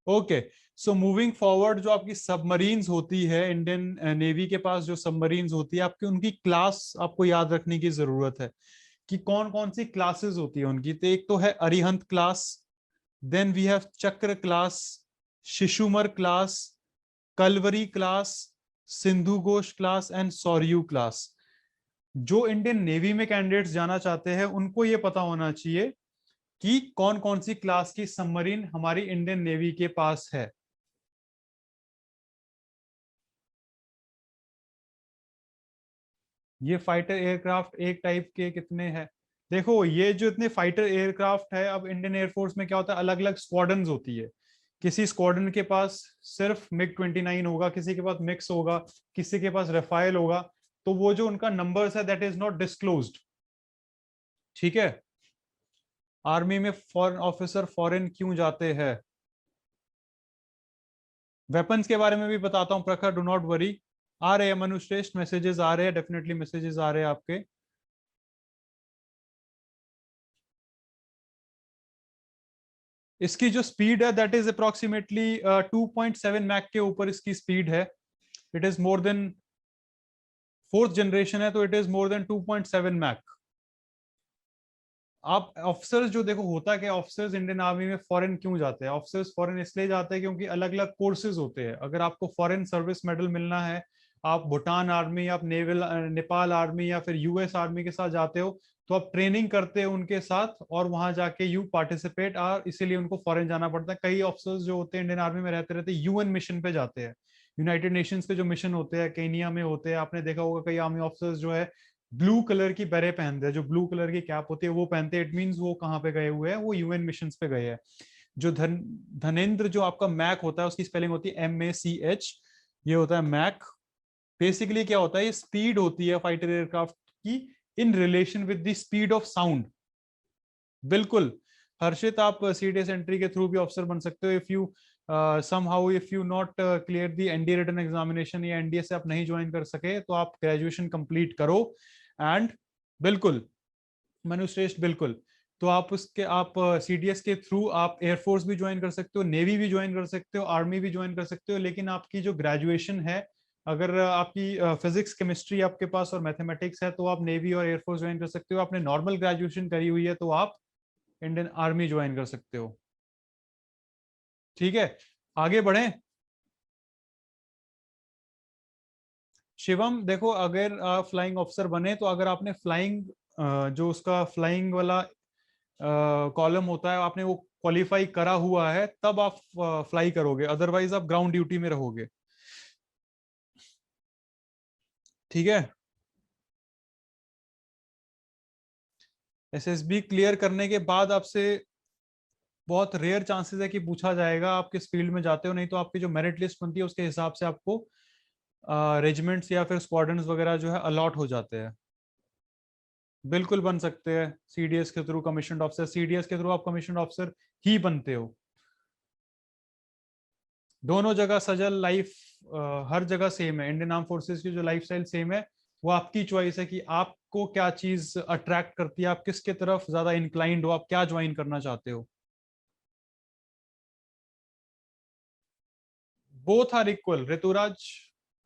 [SPEAKER 1] ओके, सो मूविंग फॉरवर्ड, जो आपकी सबमरीन्स होती है इंडियन नेवी के पास, जो सबमरीन्स होती है आपकी, उनकी क्लास आपको याद रखने की जरूरत है कि कौन कौन सी क्लासेस होती है उनकी। तो एक तो है Arihant class, then we have Chakra class, Shishumar class, Kalvari class, Sindhu Ghosh class and Soryu class. जो इंडियन नेवी में कैंडिडेट्स जाना चाहते हैं उनको ये पता होना चाहिए कि कौन कौन सी क्लास की सबमरीन हमारी इंडियन नेवी के पास है। ये फाइटर एयरक्राफ्ट एक टाइप के कितने हैं? देखो, ये जो इतने फाइटर एयरक्राफ्ट है, अब इंडियन एयरफोर्स में क्या होता है, अलग अलग स्क्वाड्रन होती है। किसी स्क्वाड्रन के पास सिर्फ MiG-29 होगा, किसी के पास मिक्स होगा, किसी के पास रफाइल होगा। तो वो जो उनका नंबर्स है दैट इज नॉट डिस्क्लोज्ड। ठीक है। आर्मी में फॉरेन ऑफिसर फॉरेन क्यों जाते हैं? वेपन्स के बारे में भी बताता हूं प्रखर, डू नॉट वरी। आ रहे हैं मनुश्रेष्ठ, मैसेजेस आ रहे हैं, डेफिनेटली मैसेजेस आ रहे हैं आपके। इसकी जो स्पीड है दैट इज अप्रोक्सीमेटली 2.7 मैक के ऊपर इसकी स्पीड है। It is more than, 4th generation है तो it is more than 2.7 Mach. आप ऑफिसर्स जो देखो, होता क्या, ऑफिसर्स इंडियन आर्मी में फॉरेन क्यों जाते हैं? ऑफिसर्स फॉरेन इसलिए जाते हैं क्योंकि अलग अलग कोर्सेज होते हैं। अगर आपको फॉरेन सर्विस मेडल मिलना है, आप भूटान आर्मी, आप नेवल नेपाल आर्मी या फिर यूएस आर्मी के साथ जाते हो, तो आप ट्रेनिंग करते हो उनके साथ और वहां जाके यू पार्टिसिपेट, और इसीलिए उनको फॉरेन जाना पड़ता है। कई ऑफिसर्स जो होते हैं इंडियन आर्मी में रहते रहते यूएन मिशन पे जाते हैं। यूनाइटेड नेशंस के जो मिशन होते हैं केनिया में होते हैं, आपने देखा होगा कई आर्मी ऑफिसर्स जो है ब्लू कलर की बेरे पहनते हैं, जो ब्लू कलर की कैप होती है वो पहनते हैं। इट मीन्स वो कहाँ पे गए हुए हैं, वो यूएन मिशन पे गए हैं। जो धनेन्द्र जो आपका मैक होता है, उसकी स्पेलिंग होती है MACH, ये होता है मैक। बेसिकली क्या होता है, ये स्पीड होती है फाइटर एयरक्राफ्ट की in relation with the speed of sound. बिल्कुल हर्षित, आप सीडीएस एंट्री के थ्रू भी ऑफिसर बन सकते हो। If you somehow if you not clear the NDA written examination, या एनडीए से आप नहीं ज्वाइन कर सके, तो आप ग्रेजुएशन कंप्लीट करो। एंड बिल्कुल मनुश्रेष्ठ, बिल्कुल, तो आप उसके आप सीडीएस के थ्रू आप एयरफोर्स भी ज्वाइन कर सकते हो, नेवी भी ज्वाइन कर सकते हो, आर्मी भी ज्वाइन कर सकते हो। लेकिन आपकी जो ग्रेजुएशन है, अगर आपकी फिजिक्स केमिस्ट्री आपके पास और मैथमेटिक्स है, तो आप नेवी और एयरफोर्स ज्वाइन कर सकते हो। आपने नॉर्मल ग्रेजुएशन करी हुई है तो आप इंडियन आर्मी ज्वाइन कर सकते हो। ठीक है, आगे बढ़े। शिवम देखो, अगर आप फ्लाइंग ऑफिसर बने, तो अगर आपने फ्लाइंग जो उसका फ्लाइंग वाला कॉलम होता है, आपने वो क्वालिफाई करा हुआ है, तब आप फ्लाई करोगे, अदरवाइज आप ग्राउंड ड्यूटी में रहोगे। ठीक है, एसएसबी क्लियर करने के बाद आपसे बहुत रेयर चांसेस है कि पूछा जाएगा आप किस फील्ड में जाते हो, नहीं तो आपकी जो मेरिट लिस्ट बनती है उसके हिसाब से आपको रेजिमेंट्स या फिर स्क्वाड्रंस वगैरह जो है अलॉट हो जाते हैं। बिल्कुल बन सकते हैं सीडीएस के थ्रू कमीशन ऑफिसर, सीडीएस के थ्रू आप कमीशन ऑफिसर ही बनते हो। दोनों जगह सजल लाइफ, हर जगह सेम है। इंडियन आर्म फोर्सेस की जो लाइफ स्टाइल सेम है, वो आपकी चॉइस है कि आपको क्या चीज अट्रैक्ट करती है, आप किसके तरफ ज्यादा इंक्लाइंड हो, आप क्या ज्वाइन करना चाहते हो। Both are equal Rituraj.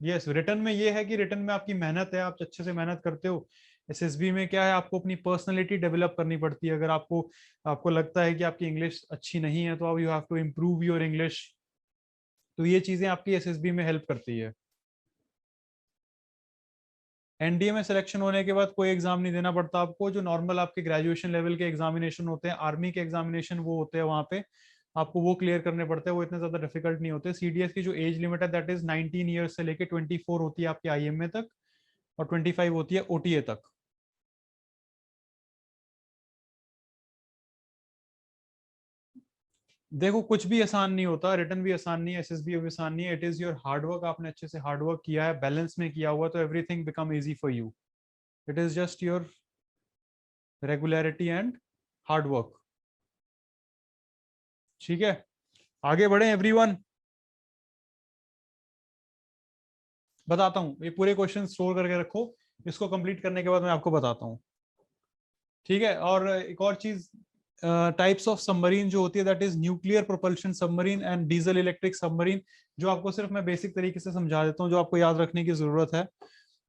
[SPEAKER 1] Yes, written में ये है कि रिटर्न में आपकी मेहनत है, आप अच्छे से मेहनत करते हो। एसएसबी में क्या है, आपको अपनी पर्सनैलिटी डेवलप करनी पड़ती है। अगर आपको आपको लगता है कि आपकी इंग्लिश अच्छी नहीं है, तो आप you have to improve your English. तो ये चीजें आपकी एसएसबी में हेल्प करती है। एनडीए में सिलेक्शन होने के बाद कोई एग्जाम नहीं देना पड़ता आपको। जो नॉर्मल आपके ग्रेजुएशन लेवल के एग्जामिनेशन होते हैं, आर्मी के एग्जामिनेशन वो होते हैं, वहां पे आपको वो क्लियर करने पड़ते हैं। वो इतने ज्यादा डिफिकल्ट नहीं होते। सीडीएस की जो एज लिमिट है दैट इज 19 ईयर्स से लेके 24 होती है आपके आईएमए तक, और 25 होती है ओटीए तक। देखो कुछ भी आसान नहीं होता, रिटर्न भी आसान नहीं है, एसएसबी भी आसान नहीं है। इट इज योर हार्डवर्क, आपने अच्छे से हार्डवर्क किया है, बैलेंस में किया हुआ, तो everything become easy for you. It is just your regularity and hard work. ठीक है, आगे बढ़े एवरीवन। बताता हूँ, ये पूरे क्वेश्चन स्टोर करके रखो, इसको कंप्लीट करने के बाद मैं आपको बताता हूँ। ठीक है, और एक और चीज, टाइप्स ऑफ सबमरीन जो होती है, that is nuclear propulsion submarine and diesel electric submarine. जो आपको सिर्फ मैं बेसिक तरीके से समझा देता हूँ, जो आपको याद रखने की जरूरत है।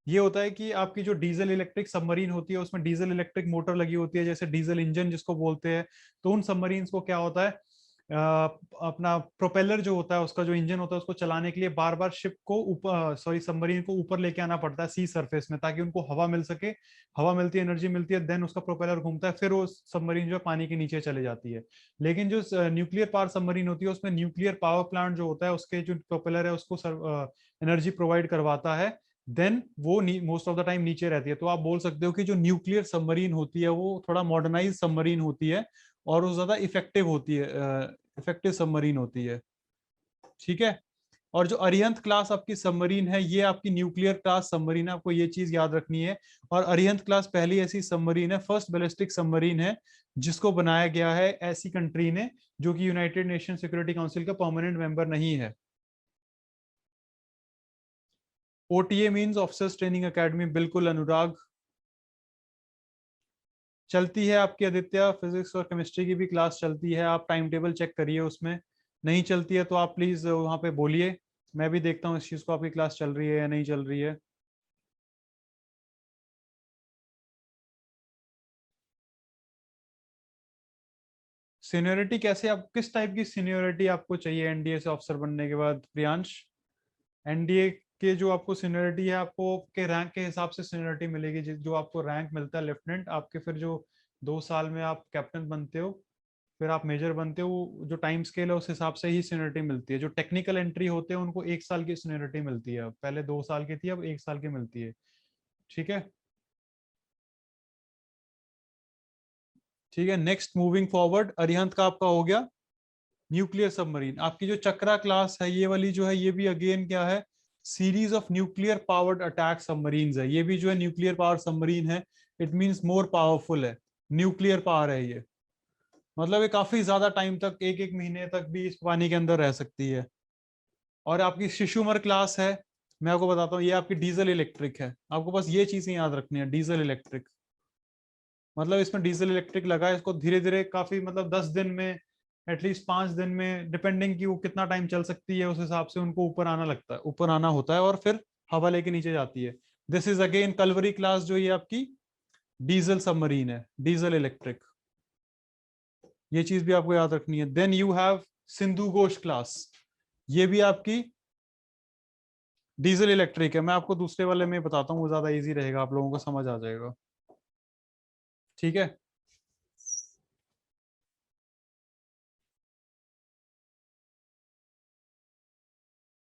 [SPEAKER 1] ये होता है कि आपकी जो डीजल इलेक्ट्रिक सबमरीन होती है, उसमें डीजल इलेक्ट्रिक मोटर लगी होती है, जैसे डीजल इंजन जिसको बोलते हैं। तो उन सबमरीन्स को क्या होता है, अपना प्रोपेलर जो होता है, उसका जो इंजन होता है, उसको चलाने के लिए बार बार शिप को ऊपर, सॉरी सबमरीन को ऊपर लेके आना पड़ता है सी सरफेस में, ताकि उनको हवा मिल सके। हवा मिलती है, एनर्जी मिलती है, देन उसका प्रोपेलर घूमता है, फिर वो सबमरीन जो है पानी के नीचे चले जाती है। लेकिन जो न्यूक्लियर पावर सबमरीन होती है, उसमें न्यूक्लियर पावर प्लांट जो होता है, उसके जो प्रोपेलर है उसको एनर्जी प्रोवाइड करवाता है। देन वो मोस्ट ऑफ द टाइम नीचे रहती है। तो आप बोल सकते हो कि जो न्यूक्लियर सबमरीन होती है वो थोड़ा मॉडर्नाइज सबमरीन होती है, और वो ज्यादा इफेक्टिव होती है, इफेक्टिव सबमरीन होती है। ठीक है, और जो अरिहंत क्लास आपकी सबमरीन है, ये आपकी न्यूक्लियर क्लास सबमरीन है, आपको ये चीज याद रखनी है। और अरिहंत क्लास पहली ऐसी सबमरीन है, फर्स्ट बैलिस्टिक सबमरीन है, जिसको बनाया गया है ऐसी कंट्री ने जो कि यूनाइटेड नेशन सिक्योरिटी काउंसिल का परमानेंट मेंबर नहीं है। OTA means officers training academy, बिल्कुल अनुराग। चलती है आपकी आदित्य, फिजिक्स और केमिस्ट्री की भी क्लास चलती है, आप टाइम टेबल चेक करिए उसमें। नहीं चलती है तो आप प्लीज वहां पे बोलिए, मैं भी देखता हूँ इस चीज को, आपकी क्लास चल रही है या नहीं चल रही है। सीनियोरिटी कैसे, आप किस टाइप की सीनियोरिटी आपको चाहिए एनडीए से ऑफिसर बनने के बाद प्रियांश? एनडीए के जो आपको सीनियोरिटी है, आपको के रैंक के हिसाब से सीनियोरिटी मिलेगी। जो आपको रैंक मिलता है लेफ्टिनेंट, आपके फिर जो 2 साल में आप कैप्टन बनते हो, फिर आप मेजर बनते हो, जो टाइम स्केल है उस हिसाब से ही सीनियोरिटी मिलती है। जो टेक्निकल एंट्री होते हैं उनको 1 साल की सीनियोरिटी मिलती है, पहले 2 साल की थी, अब 1 साल की मिलती है। ठीक है, ठीक है। नेक्स्ट मूविंग फॉरवर्ड, अरिहंत का आपका हो गया न्यूक्लियर सबमरीन। आपकी जो चक्रा क्लास है ये वाली जो है, ये भी अगेन क्या है, series of nuclear powered attack submarines है। ये भी जो है न्यूक्लियर पावर सबमरीन है, इट मींस मोर पावरफुल है, न्यूक्लियर पावर है ये। मतलब ये काफी ज्यादा टाइम तक, एक एक महीने तक भी इस पानी के अंदर रह सकती है। और आपकी शिशुमर क्लास है, मैं आपको बताता हूँ, ये आपकी डीजल इलेक्ट्रिक है। आपको बस ये चीजें याद रखनी है, डीजल इलेक्ट्रिक। मतलब इसमें डीजल इलेक्ट्रिक लगा है, इसको धीरे धीरे काफी, मतलब 10 दिन में, एटलीस्ट 5 दिन में, डिपेंडिंग कि वो कितना टाइम चल सकती है, उस हिसाब से उनको ऊपर आना लगता है, ऊपर आना होता है, और फिर हवा लेके नीचे जाती है। This is again Kalvari class, जो ये आपकी डीजल सबमरीन है, डीजल इलेक्ट्रिक। ये चीज भी आपको याद रखनी है। Then you have Sindhu Ghosh class, ये भी आपकी डीजल इलेक्ट्रिक है। मैं आपको दूसरे वाले में बताता हूँ, वो ज्यादा इजी रहेगा, आप लोगों को समझ आ जाएगा। ठीक है,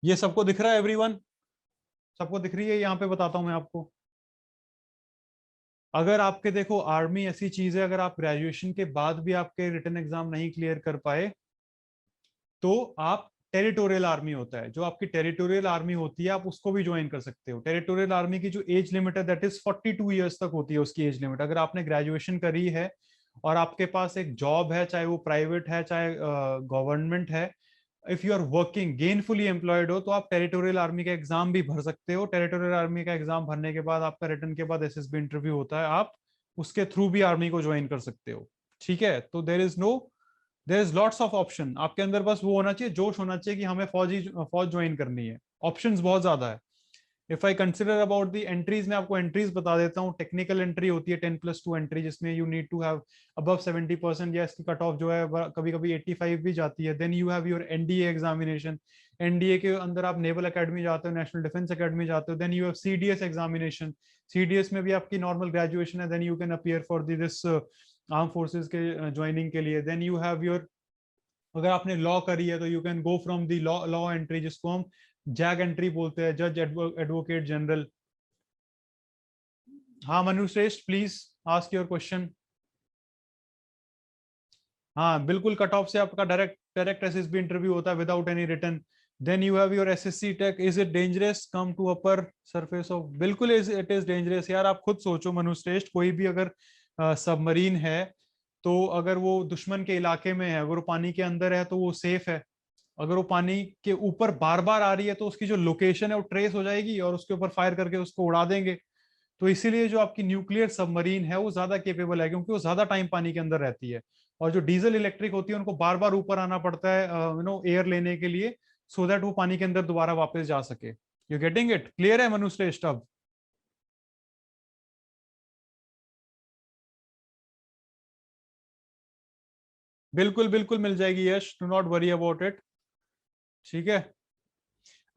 [SPEAKER 1] ये सबको दिख रहा है एवरीवन? सबको दिख रही है? यहाँ पे बताता हूँ मैं आपको। अगर आपके, देखो आर्मी ऐसी चीज है, अगर आप ग्रेजुएशन के बाद भी आपके रिटन एग्जाम नहीं क्लियर कर पाए, तो आप, टेरिटोरियल आर्मी होता है, जो आपकी टेरिटोरियल आर्मी होती है, आप उसको भी ज्वाइन कर सकते हो। टेरिटोरियल आर्मी की जो एज लिमिट है, दैट इज 42 ईयर्स तक होती है उसकी एज लिमिट। अगर आपने ग्रेजुएशन करी है और आपके पास एक जॉब है, चाहे वो प्राइवेट है चाहे गवर्नमेंट है, if you are working gainfully employed हो, तो आप टेरिटोरियल आर्मी का एग्जाम भी भर सकते हो। टेरिटोरियल आर्मी का एग्जाम भरने के बाद, आपका रिटर्न के बाद एसएसबी इंटरव्यू होता है, आप उसके थ्रू भी आर्मी को ज्वाइन कर सकते हो। ठीक है, तो there is lots of option. आपके अंदर बस वो होना चाहिए, जोश होना चाहिए कि हमें फौज ज्वाइन करनी है। ऑप्शंस बहुत ज्यादा है। If I consider about the entries, मैं आपको एंट्रीज बता देता हूँ। टेक्निकल एंट्री होती है 10+2 एंट्री, जिसमें you need to have above 70%, या इसकी कट ऑफ जो है कभी कभी 85 भी जाती है। Then you have your NDA examination. NDA के अंदर आप नेवल अकेडमी जाते हो, नेशनल डिफेंस अकेडमी जाते हो। Then you have CDS examination. CDS में भी आपकी नॉर्मल ग्रेजुएशन है, then you can appear for this arm forces के ज्वाइनिंग के लिए। देन यू हैव योर, अगर आपने लॉ करी है तो you can go from the law law entry, जिसको हम जैग एंट्री बोलते हैं, जज एडवोकेट जनरल। हाँ मनु श्रेष्ठ, प्लीज आस्क योर क्वेश्चन। हाँ बिल्कुल, कट ऑफ से आपका डायरेक्ट डायरेक्ट एसएसबी इंटरव्यू होता है without any written. Then you have your SSC tech. Is it dangerous come to upper surface of? बिल्कुल इट इज डेंजरस यार। आप खुद सोचो मनु श्रेष्ठ, कोई भी अगर सबमरीन है, तो अगर वो दुश्मन के इलाके में है, अगर वो पानी के अंदर है, तो वो सेफ है। अगर वो पानी के ऊपर बार बार आ रही है, तो उसकी जो लोकेशन है वो ट्रेस हो जाएगी, और उसके ऊपर फायर करके उसको उड़ा देंगे। तो इसीलिए जो आपकी न्यूक्लियर सबमरीन है वो ज्यादा केपेबल है, क्योंकि वो ज्यादा टाइम पानी के अंदर रहती है। और जो डीजल इलेक्ट्रिक होती है, उनको बार बार ऊपर आना पड़ता है एयर लेने के लिए, सो दैट वो पानी के अंदर दोबारा वापस जा सके। You getting it? क्लियर है मनुश्रेष्ठ अब? बिल्कुल बिल्कुल मिल जाएगी Yash, do not worry about it. ठीक है,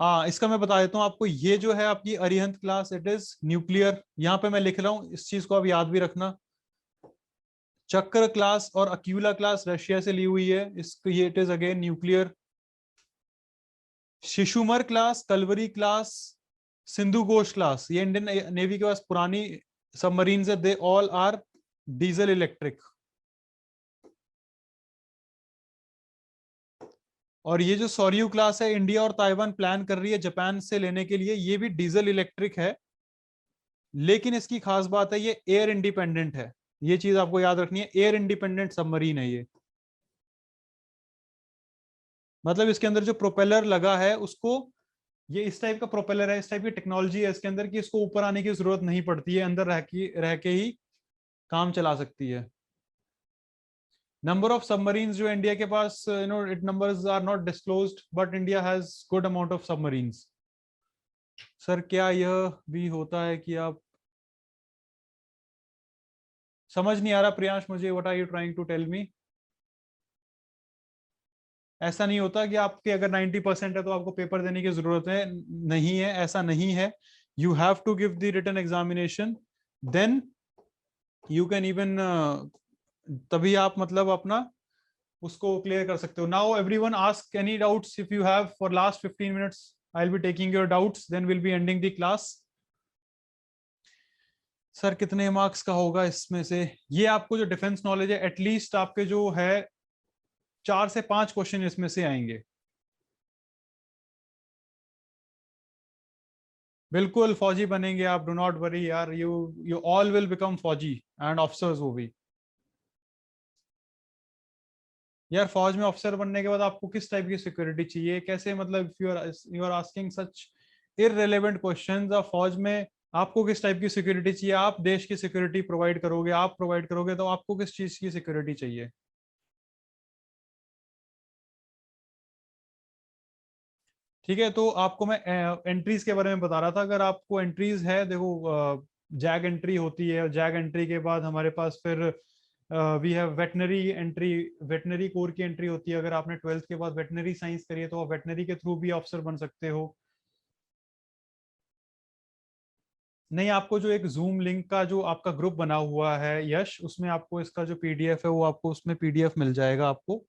[SPEAKER 1] हाँ इसका मैं बता देता हूँ आपको। ये जो है आपकी Arihant class, it is nuclear. यहाँ पे मैं लिख रहा हूँ, इस चीज को आप याद भी रखना। चक्र क्लास और अक्यूला क्लास रशिया से ली हुई है, इसको ये it is again nuclear. Shishumar class, Kalvari class, Sindhu Ghosh class, ये इंडियन नेवी के पास पुरानी सबमरीन है, they all are diesel electric. और ये जो सोरियू क्लास है, इंडिया और ताइवान प्लान कर रही है जापान से लेने के लिए, ये भी डीजल इलेक्ट्रिक है। लेकिन इसकी खास बात है, ये एयर इंडिपेंडेंट है। ये चीज आपको याद रखनी है, एयर इंडिपेंडेंट सबमरीन है ये। मतलब इसके अंदर जो प्रोपेलर लगा है उसको, ये इस टाइप का प्रोपेलर है, इस टाइप की टेक्नोलॉजी है इसके अंदर, कि इसको ऊपर आने की जरूरत नहीं पड़ती है, अंदर रह के ही काम चला सकती है। नंबर ऑफ सबमरीन्स जो इंडिया के पास, it numbers are not disclosed, but India has good amount of submarines. Sir क्या यह भी होता है कि आप, समझ नहीं आ रहा प्रियांश मुझे, what are you trying to tell me? ऐसा नहीं होता कि आपके अगर 90% है तो आपको पेपर देने की जरूरत है, नहीं है, ऐसा नहीं है। You have to give the written examination, then you can even, तभी आप मतलब अपना उसको क्लियर कर सकते हो। Now everyone ask any doubts if you have for last 15 minutes. I will be taking your doubts, then will be ending the class. Sir कितने marks का होगा इसमें से? ये आपको जो डिफेंस नॉलेज है, एटलीस्ट आपके जो है 4 से 5 क्वेश्चन इसमें से आएंगे। बिल्कुल फौजी बनेंगे आप, डू नॉट वरी यार, you you all will become फौजी एंड ऑफिसर्स वो भी। यार फौज में ऑफिसर बनने के बाद आपको किस टाइप की सिक्योरिटी चाहिए, कैसे, मतलब you are asking such irrelevant questions. ऑफ फौज में आपको किस टाइप की सिक्योरिटी चाहिए? आप देश की सिक्योरिटी प्रोवाइड करोगे, आप प्रोवाइड करोगे, तो आपको किस चीज की सिक्योरिटी चाहिए? ठीक है, तो आपको मैं एंट्रीज के बारे में बता रहा था। अगर आपको एंट्रीज है, देखो जैग एंट्री होती है, जैग एंट्री के बाद हमारे पास फिर we have veterinary entry, veterinary corps की एंट्री होती है। अगर आपने 12th के बाद वेटनरी साइंस करी है तो आप वेटनरी के थ्रू भी ऑफिसर बन सकते हो। नहीं, आपको जो एक जूम लिंक का जो आपका ग्रुप बना हुआ है यश, उसमें आपको इसका जो पीडीएफ है वो आपको उसमें पीडीएफ मिल जाएगा आपको।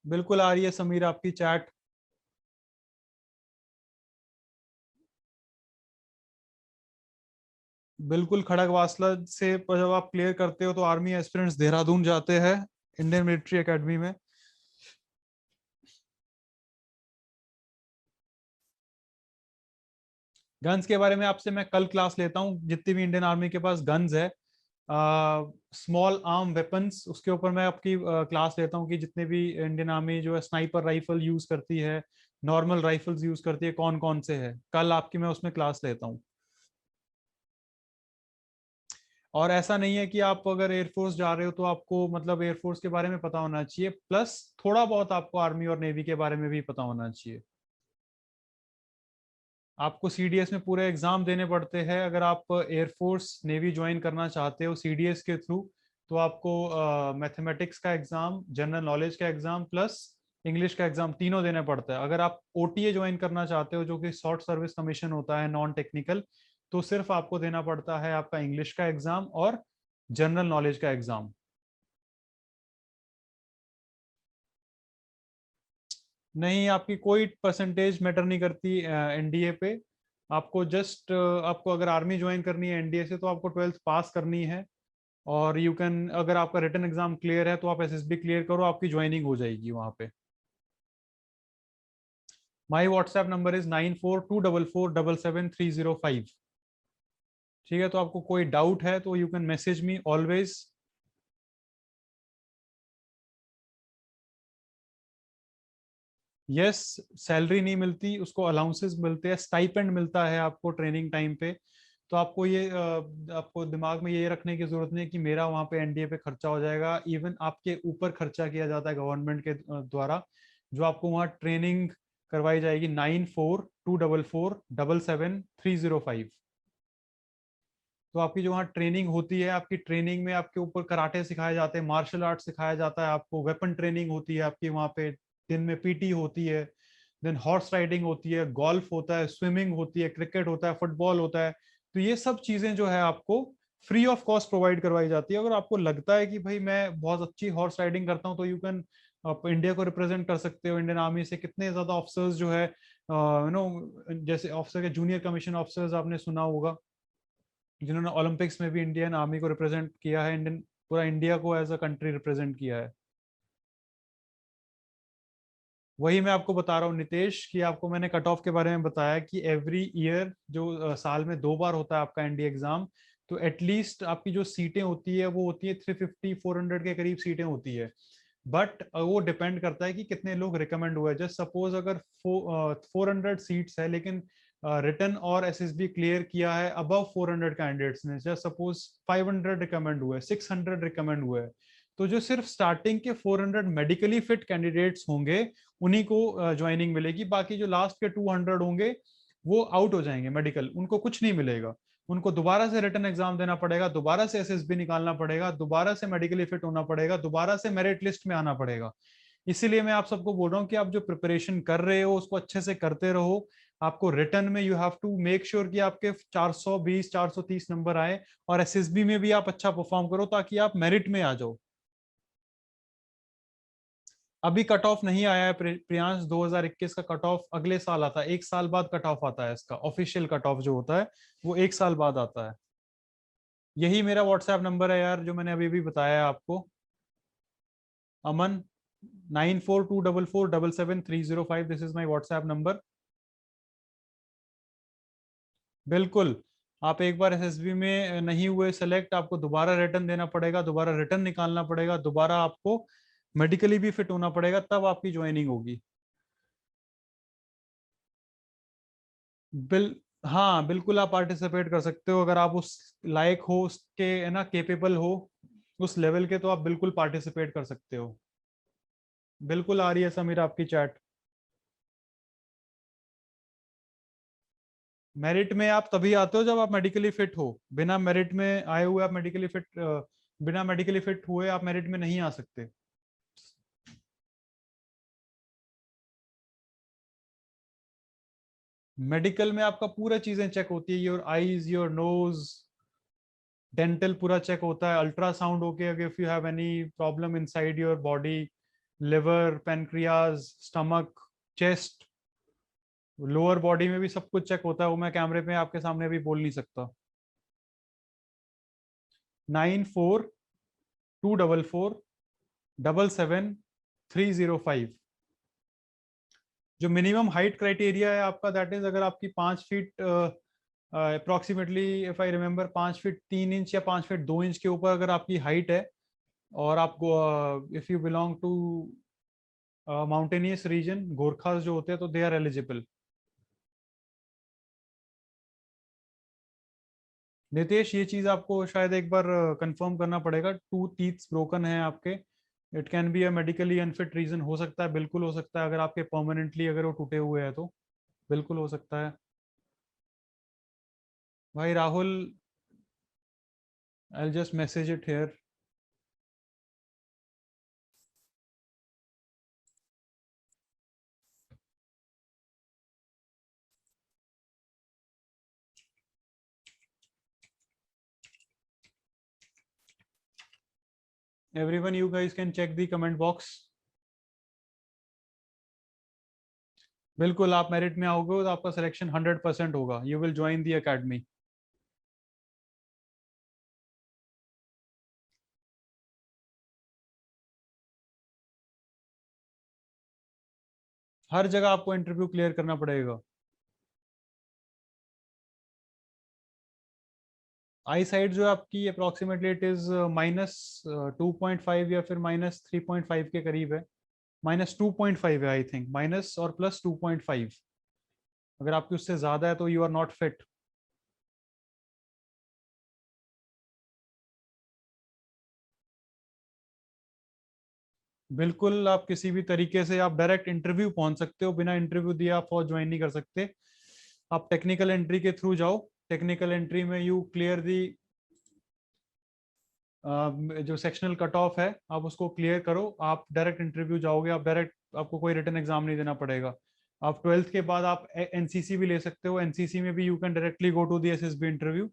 [SPEAKER 1] बिल्कुल आ रही है समीर आपकी चैट। बिल्कुल, खड़ग वासला से जब आप क्लियर करते हो तो आर्मी एस्पिरेंट्स देहरादून जाते हैं इंडियन मिलिट्री एकेडमी में। गन्स के बारे में आपसे मैं कल क्लास लेता हूँ, जितनी भी इंडियन आर्मी के पास गन्स है, स्मॉल आर्म वेपन्स, उसके ऊपर मैं आपकी क्लास लेता हूँ कि जितने भी इंडियन आर्मी जो है स्नाइपर राइफल यूज करती है, नॉर्मल राइफल्स यूज करती है, कौन कौन से है, कल आपकी मैं उसमें क्लास लेता हूँ। और ऐसा नहीं है कि आप अगर एयरफोर्स जा रहे हो तो आपको मतलब एयरफोर्स के बारे में पता होना चाहिए, प्लस थोड़ा बहुत आपको आर्मी और नेवी के बारे में भी पता होना चाहिए। आपको सीडीएस में पूरे एग्जाम देने पड़ते हैं। अगर आप एयरफोर्स नेवी ज्वाइन करना चाहते हो सीडीएस के थ्रू, तो आपको मैथमेटिक्स का एग्जाम, जनरल नॉलेज का एग्जाम प्लस इंग्लिश का एग्जाम तीनों देने पड़ता है। अगर आप ओटीए ज्वाइन करना चाहते हो, जो कि शॉर्ट सर्विस कमीशन होता है, नॉन टेक्निकल, तो सिर्फ आपको देना पड़ता है आपका इंग्लिश का एग्जाम और जनरल नॉलेज का एग्जाम। नहीं, आपकी कोई परसेंटेज मैटर नहीं करती एनडीए पे। आपको जस्ट आपको अगर आर्मी ज्वाइन करनी है एनडीए से, तो आपको 12th पास करनी है। और यू कैन, अगर आपका रिटन एग्जाम क्लियर है तो आप एसएसबी क्लियर करो, आपकी ज्वाइनिंग हो जाएगी वहां पे। My WhatsApp number is 9424477305। ठीक है, तो आपको कोई डाउट है तो you can message me always. Yes, salary नहीं मिलती, उसको अलाउंसेस मिलते हैं, स्टाइपेंड मिलता है आपको ट्रेनिंग टाइम पे। तो आपको ये आपको दिमाग में ये रखने की जरूरत नहीं है कि मेरा वहाँ पे एनडीए पे खर्चा हो जाएगा। इवन आपके ऊपर खर्चा किया जाता है गवर्नमेंट के द्वारा। जो आपको वहाँ ट्रेनिंग करवाई जाएगी 9424477305। तो आपकी जो वहाँ ट्रेनिंग होती है, आपकी ट्रेनिंग में आपके ऊपर कराटे सिखाए जाते हैं, मार्शल आर्ट सिखाया जाता है आपको, वेपन ट्रेनिंग होती है आपकी वहाँ पे, दिन में पीटी होती है, देन हॉर्स राइडिंग होती है, गोल्फ होता है, स्विमिंग होती है, क्रिकेट होता है, फुटबॉल होता है। तो ये सब चीजें जो है आपको फ्री ऑफ कॉस्ट प्रोवाइड करवाई जाती है। अगर आपको लगता है कि भाई मैं बहुत अच्छी हॉर्स राइडिंग करता हूँ, तो यू कैन, आप इंडिया को रिप्रेजेंट कर सकते हो। इंडियन आर्मी से कितने ज्यादा ऑफिसर्स जो है, यू नो, जैसे ऑफिसर के जूनियर कमीशन ऑफिसर्स आपने सुना होगा, जिन्होंने ओलंपिक्स में भी इंडियन आर्मी को रिप्रेजेंट किया है, इंडियन, पूरा इंडिया को एज अ कंट्री रिप्रेजेंट किया है। वही मैं आपको बता रहा हूँ नितेश, कि आपको मैंने कट ऑफ के बारे में बताया कि एवरी ईयर जो साल में 2 बार होता है आपका एनडी एग्जाम, तो एटलीस्ट आपकी जो सीटें होती है वो होती है 350-400 के करीब सीटें होती है। बट वो डिपेंड करता है कि कितने लोग रिकमेंड हुए। जस्ट सपोज अगर 400 सीट्स है, लेकिन रिटन और एसएसबी क्लियर किया है अबव 400 कैंडिडेट्स ने, जस्ट सपोज 500 रिकमेंड हुए, 600 रिकमेंड हुए, तो जो सिर्फ स्टार्टिंग के 400 मेडिकली फिट कैंडिडेट्स होंगे उन्हीं को ज्वाइनिंग मिलेगी। बाकी जो लास्ट के 200 होंगे वो आउट हो जाएंगे, मेडिकल, उनको कुछ नहीं मिलेगा। उनको दोबारा से रिटन एग्जाम देना पड़ेगा, दोबारा से एसएसबी निकालना पड़ेगा, दोबारा से मेडिकली फिट होना पड़ेगा, दोबारा से मेरिट लिस्ट में आना पड़ेगा। इसीलिए मैं आप सबको बोल रहा हूँ कि आप जो प्रिपरेशन कर रहे हो उसको अच्छे से करते रहो। आपको रिटर्न में you have to make sure कि आपके 420 430 नंबर आए, और एसएसबी में भी आप अच्छा परफॉर्म करो ताकि आप मेरिट में आ जाओ। अभी कट ऑफ नहीं आया है प्रियांश, 2021 का कट ऑफ अगले साल आता है, एक साल बाद कट ऑफ आता है इसका, ऑफिशियल कट ऑफ जो होता है वो एक साल बाद आता है। यही मेरा व्हाट्सएप नंबर है यार, जो मैंने अभी भी बताया है आपको, अमन 9424477305, this is my WhatsApp number. बिल्कुल, आप एक बार एसएसबी में नहीं हुए सेलेक्ट, आपको दोबारा रिटर्न देना पड़ेगा, दोबारा रिटर्न निकालना पड़ेगा, दोबारा आपको मेडिकली भी फिट होना पड़ेगा, तब आपकी ज्वाइनिंग होगी। बिल हाँ बिल्कुल, आप पार्टिसिपेट कर सकते हो अगर आप उस लायक हो, उसके है ना, केपेबल हो उस लेवल के, तो आप बिल्कुल पार्टिसिपेट कर सकते हो। बिल्कुल आ रही है समीर आपकी चैट। मेरिट में आप तभी आते हो जब आप मेडिकली फिट हो, बिना मेरिट में आए हुए आप मेडिकली फिट, बिना मेडिकली फिट हुए आप मेरिट में नहीं आ सकते। मेडिकल में आपका पूरा चीजें चेक होती है, your eyes, your nose, dental पूरा चेक होता है, अल्ट्रासाउंड होके अगर if you have any problem inside your body, liver, pancreas, stomach, chest, lower body में भी सब कुछ चेक होता है, वो मैं कैमरे पे आपके सामने अभी बोल नहीं सकता। 9424477305। जो मिनिमम हाइट क्राइटेरिया है आपका, दैट इज अगर आपकी 5 feet approximately, if I remember, 5 feet 3 inch या 5 फीट 2 इंच के ऊपर अगर आपकी हाइट है, और आपको if you belong to mountainous region, Gorkhas जो होते हैं, तो दे आर एलिजिबल। नितेश, ये चीज आपको शायद एक बार कंफर्म करना पड़ेगा, 2 टीथ्स ब्रोकन है आपके, it can be a medically unfit reason, हो सकता है, बिल्कुल हो सकता है, अगर आपके परमानेंटली अगर वो टूटे हुए हैं तो बिल्कुल हो सकता है। भाई Rahul, I just message it here. Everyone, you guys can check the comment box. बिल्कुल, आप मेरिट में आओगे तो आपका सिलेक्शन 100% होगा, you will join the academy. हर जगह आपको इंटरव्यू क्लियर करना पड़ेगा। आई साइड जो आपकी अप्रोक्सीमेटली इट इज -2.5 या फिर -3.5 के करीब है, -2.5 है आई थिंक, माइनस और प्लस 2.5, अगर आपकी उससे ज्यादा है तो यू आर नॉट फिट। बिल्कुल, आप किसी भी तरीके से आप डायरेक्ट इंटरव्यू पहुंच सकते हो, बिना इंटरव्यू दिए आप फौज ज्वाइन नहीं कर सकते। आप टेक्निकल एंट्री के थ्रू जाओ, टेक्निकल एंट्री में यू क्लियर दी जो सेक्शनल कट ऑफ है, आप उसको क्लियर करो, आप डायरेक्ट इंटरव्यू जाओगे, आप डायरेक्ट, आपको कोई रिटन एग्जाम नहीं देना पड़ेगा। आप 12th के बाद आप एनसीसी भी ले सकते हो, एनसीसी में भी you can directly go to the SSB interview,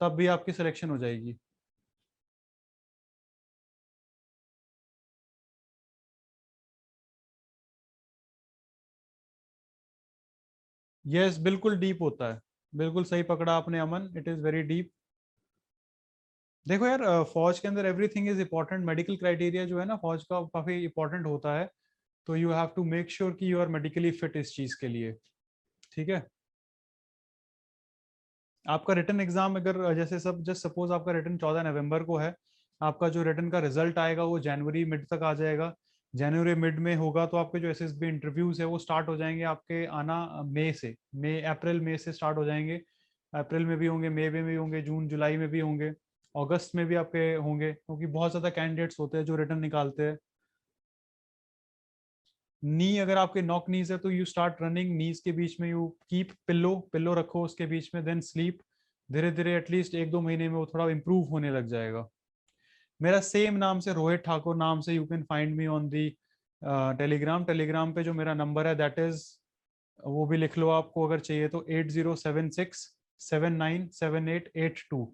[SPEAKER 1] तब भी आपकी सिलेक्शन हो जाएगी। यस, बिल्कुल डीप होता है, बिल्कुल सही पकड़ा आपने अमन, इट इज वेरी डीप। देखो यार, फौज के अंदर everything is important, medical criteria जो है ना फौज का, काफी इंपॉर्टेंट होता है, तो you have to make sure कि यू आर मेडिकली फिट इस चीज के लिए। ठीक है। आपका रिटन एग्जाम अगर जैसे सब जस्ट सपोज आपका रिटन 14 नवंबर को है, आपका जो रिटन का रिजल्ट आएगा वो जनवरी मिड तक आ जाएगा। जनवरी मिड में होगा तो आपके जो एसएसबी इंटरव्यूज है वो स्टार्ट हो जाएंगे आपके आना, मई से, मई अप्रैल मई से स्टार्ट हो जाएंगे। अप्रैल में भी होंगे, मई में भी होंगे, जून जुलाई में भी होंगे, अगस्त में भी आपके होंगे, क्योंकि बहुत ज्यादा कैंडिडेट्स होते हैं जो रिटर्न निकालते हैं। नी अगर आपके नॉक नीज है तो यू स्टार्ट रनिंग नीज के बीच में, यू कीप पिल्लो, पिल्लो रखो उसके बीच में, देन स्लीप, धीरे धीरे एटलीस्ट 1-2 महीने में वो थोड़ा इम्प्रूव होने लग जाएगा। मेरा सेम नाम से रोहित ठाकुर नाम से you can find me on the Telegram पे जो मेरा नंबर है दैट इज, वो भी लिख लो आपको अगर चाहिए तो, 8076797882।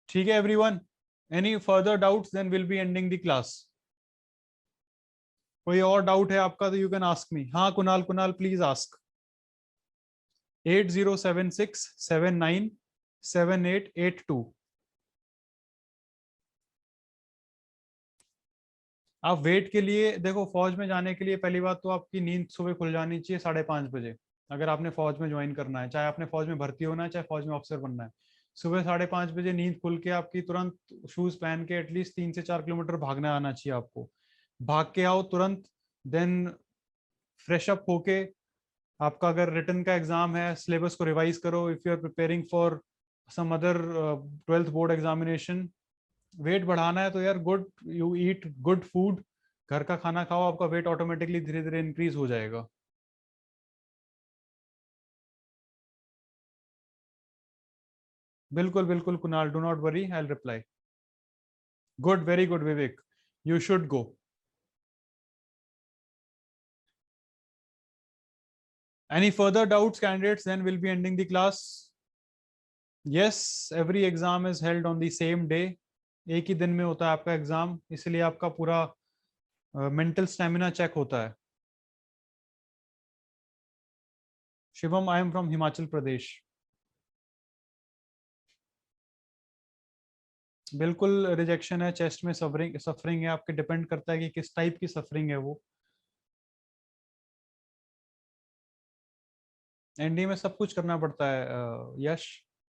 [SPEAKER 1] ठीक है everyone, any further doubts then will be ending the class. कोई और डाउट है आपका तो यू कैन आस्क मी। हाँ कुणाल, कुणाल प्लीज आस्क। 8076797882। आप वेट के लिए देखो, फौज में जाने के लिए पहली बात तो आपकी नींद सुबह खुल जानी चाहिए 5:30 बजे। अगर आपने फौज में ज्वाइन करना है, चाहे आपने फौज में भर्ती होना है चाहे फौज में ऑफिसर बनना है, सुबह 5:30 बजे नींद खुल के आपकी तुरंत शूज पहन के एटलीस्ट 3 से 4 किलोमीटर भागना आना चाहिए आपको। भाग के आओ तुरंत, देन फ्रेश अप होके, आपका अगर रिटन का एग्जाम है सिलेबस को रिवाइज करो if you are preparing for some other 12th board examination. Weight बढ़ाना है तो यार good, you eat good food, घर का खाना खाओ, आपका वेट ऑटोमेटिकली धीरे धीरे इंक्रीज हो जाएगा। बिल्कुल बिल्कुल Kunal, do not worry, I will reply. Good, very good Vivek, you should go. Any further doubts candidates, then we'll be ending the class. Yes, every exam is held on the same day. एक ही दिन में होता है आपका exam, इसलिए आपका पूरा mental stamina check होता है। Shivam, I am from Himachal Pradesh. बिल्कुल रिजेक्शन है, चेस्ट में सफरिंग सफरिंग है, आपके डिपेंड करता है कि किस टाइप की सफरिंग है वो। एनडीए में सब कुछ करना पड़ता है यश,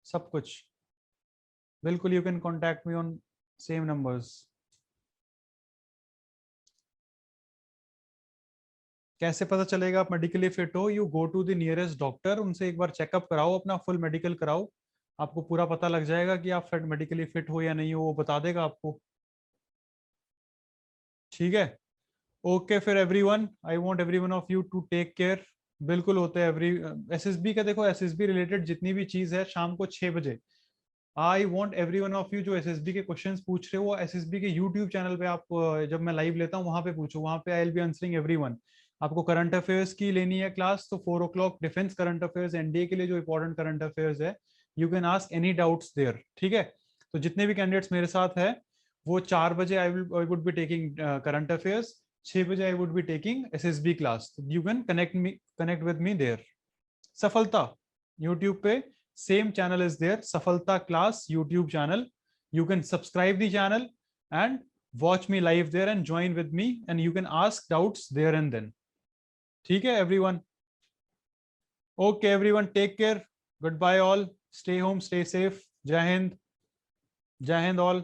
[SPEAKER 1] सब कुछ। बिल्कुल, you can contact me on same numbers. कैसे पता चलेगा आप मेडिकली फिट हो? You go to the nearest doctor, उनसे एक बार चेकअप कराओ, अपना फुल मेडिकल कराओ, आपको पूरा पता लग जाएगा कि आप फिट मेडिकली फिट हो या नहीं हो, वो बता देगा आपको। ठीक है, ओके फिर everyone, I want everyone of you to take care. बिल्कुल होते हैं एवरी, एसएसबी का देखो, एसएसबी रिलेटेड जितनी भी चीज है शाम को 6 बजे, I want every one of you जो एसएसबी के क्वेश्चंस पूछ रहे हो वो एसएसबी के यूट्यूब चैनल पे आप जब मैं लाइव लेता हूँ वहां पे पूछो, वहां पे आई will be answering every one. आपको करंट अफेयर्स की लेनी है क्लास तो 4 o'clock defence current affairs, NDA के लिए जो इंपॉर्टेंट करंट अफेयर्स है, you can ask any doubts there. ठीक है, तो जितने भी कैंडिडेट्स मेरे साथ है वो 4 बजे I would be taking current affairs, 6 बजे I would be taking SSB class, you can connect with me there. Safalta YouTube पे same channel is there, Safalta class YouTube channel, you can subscribe the channel and watch me live there and join with me and you can ask doubts there and then. ठीक है everyone, okay everyone, take care, goodbye all, stay home, stay safe, jai hind all.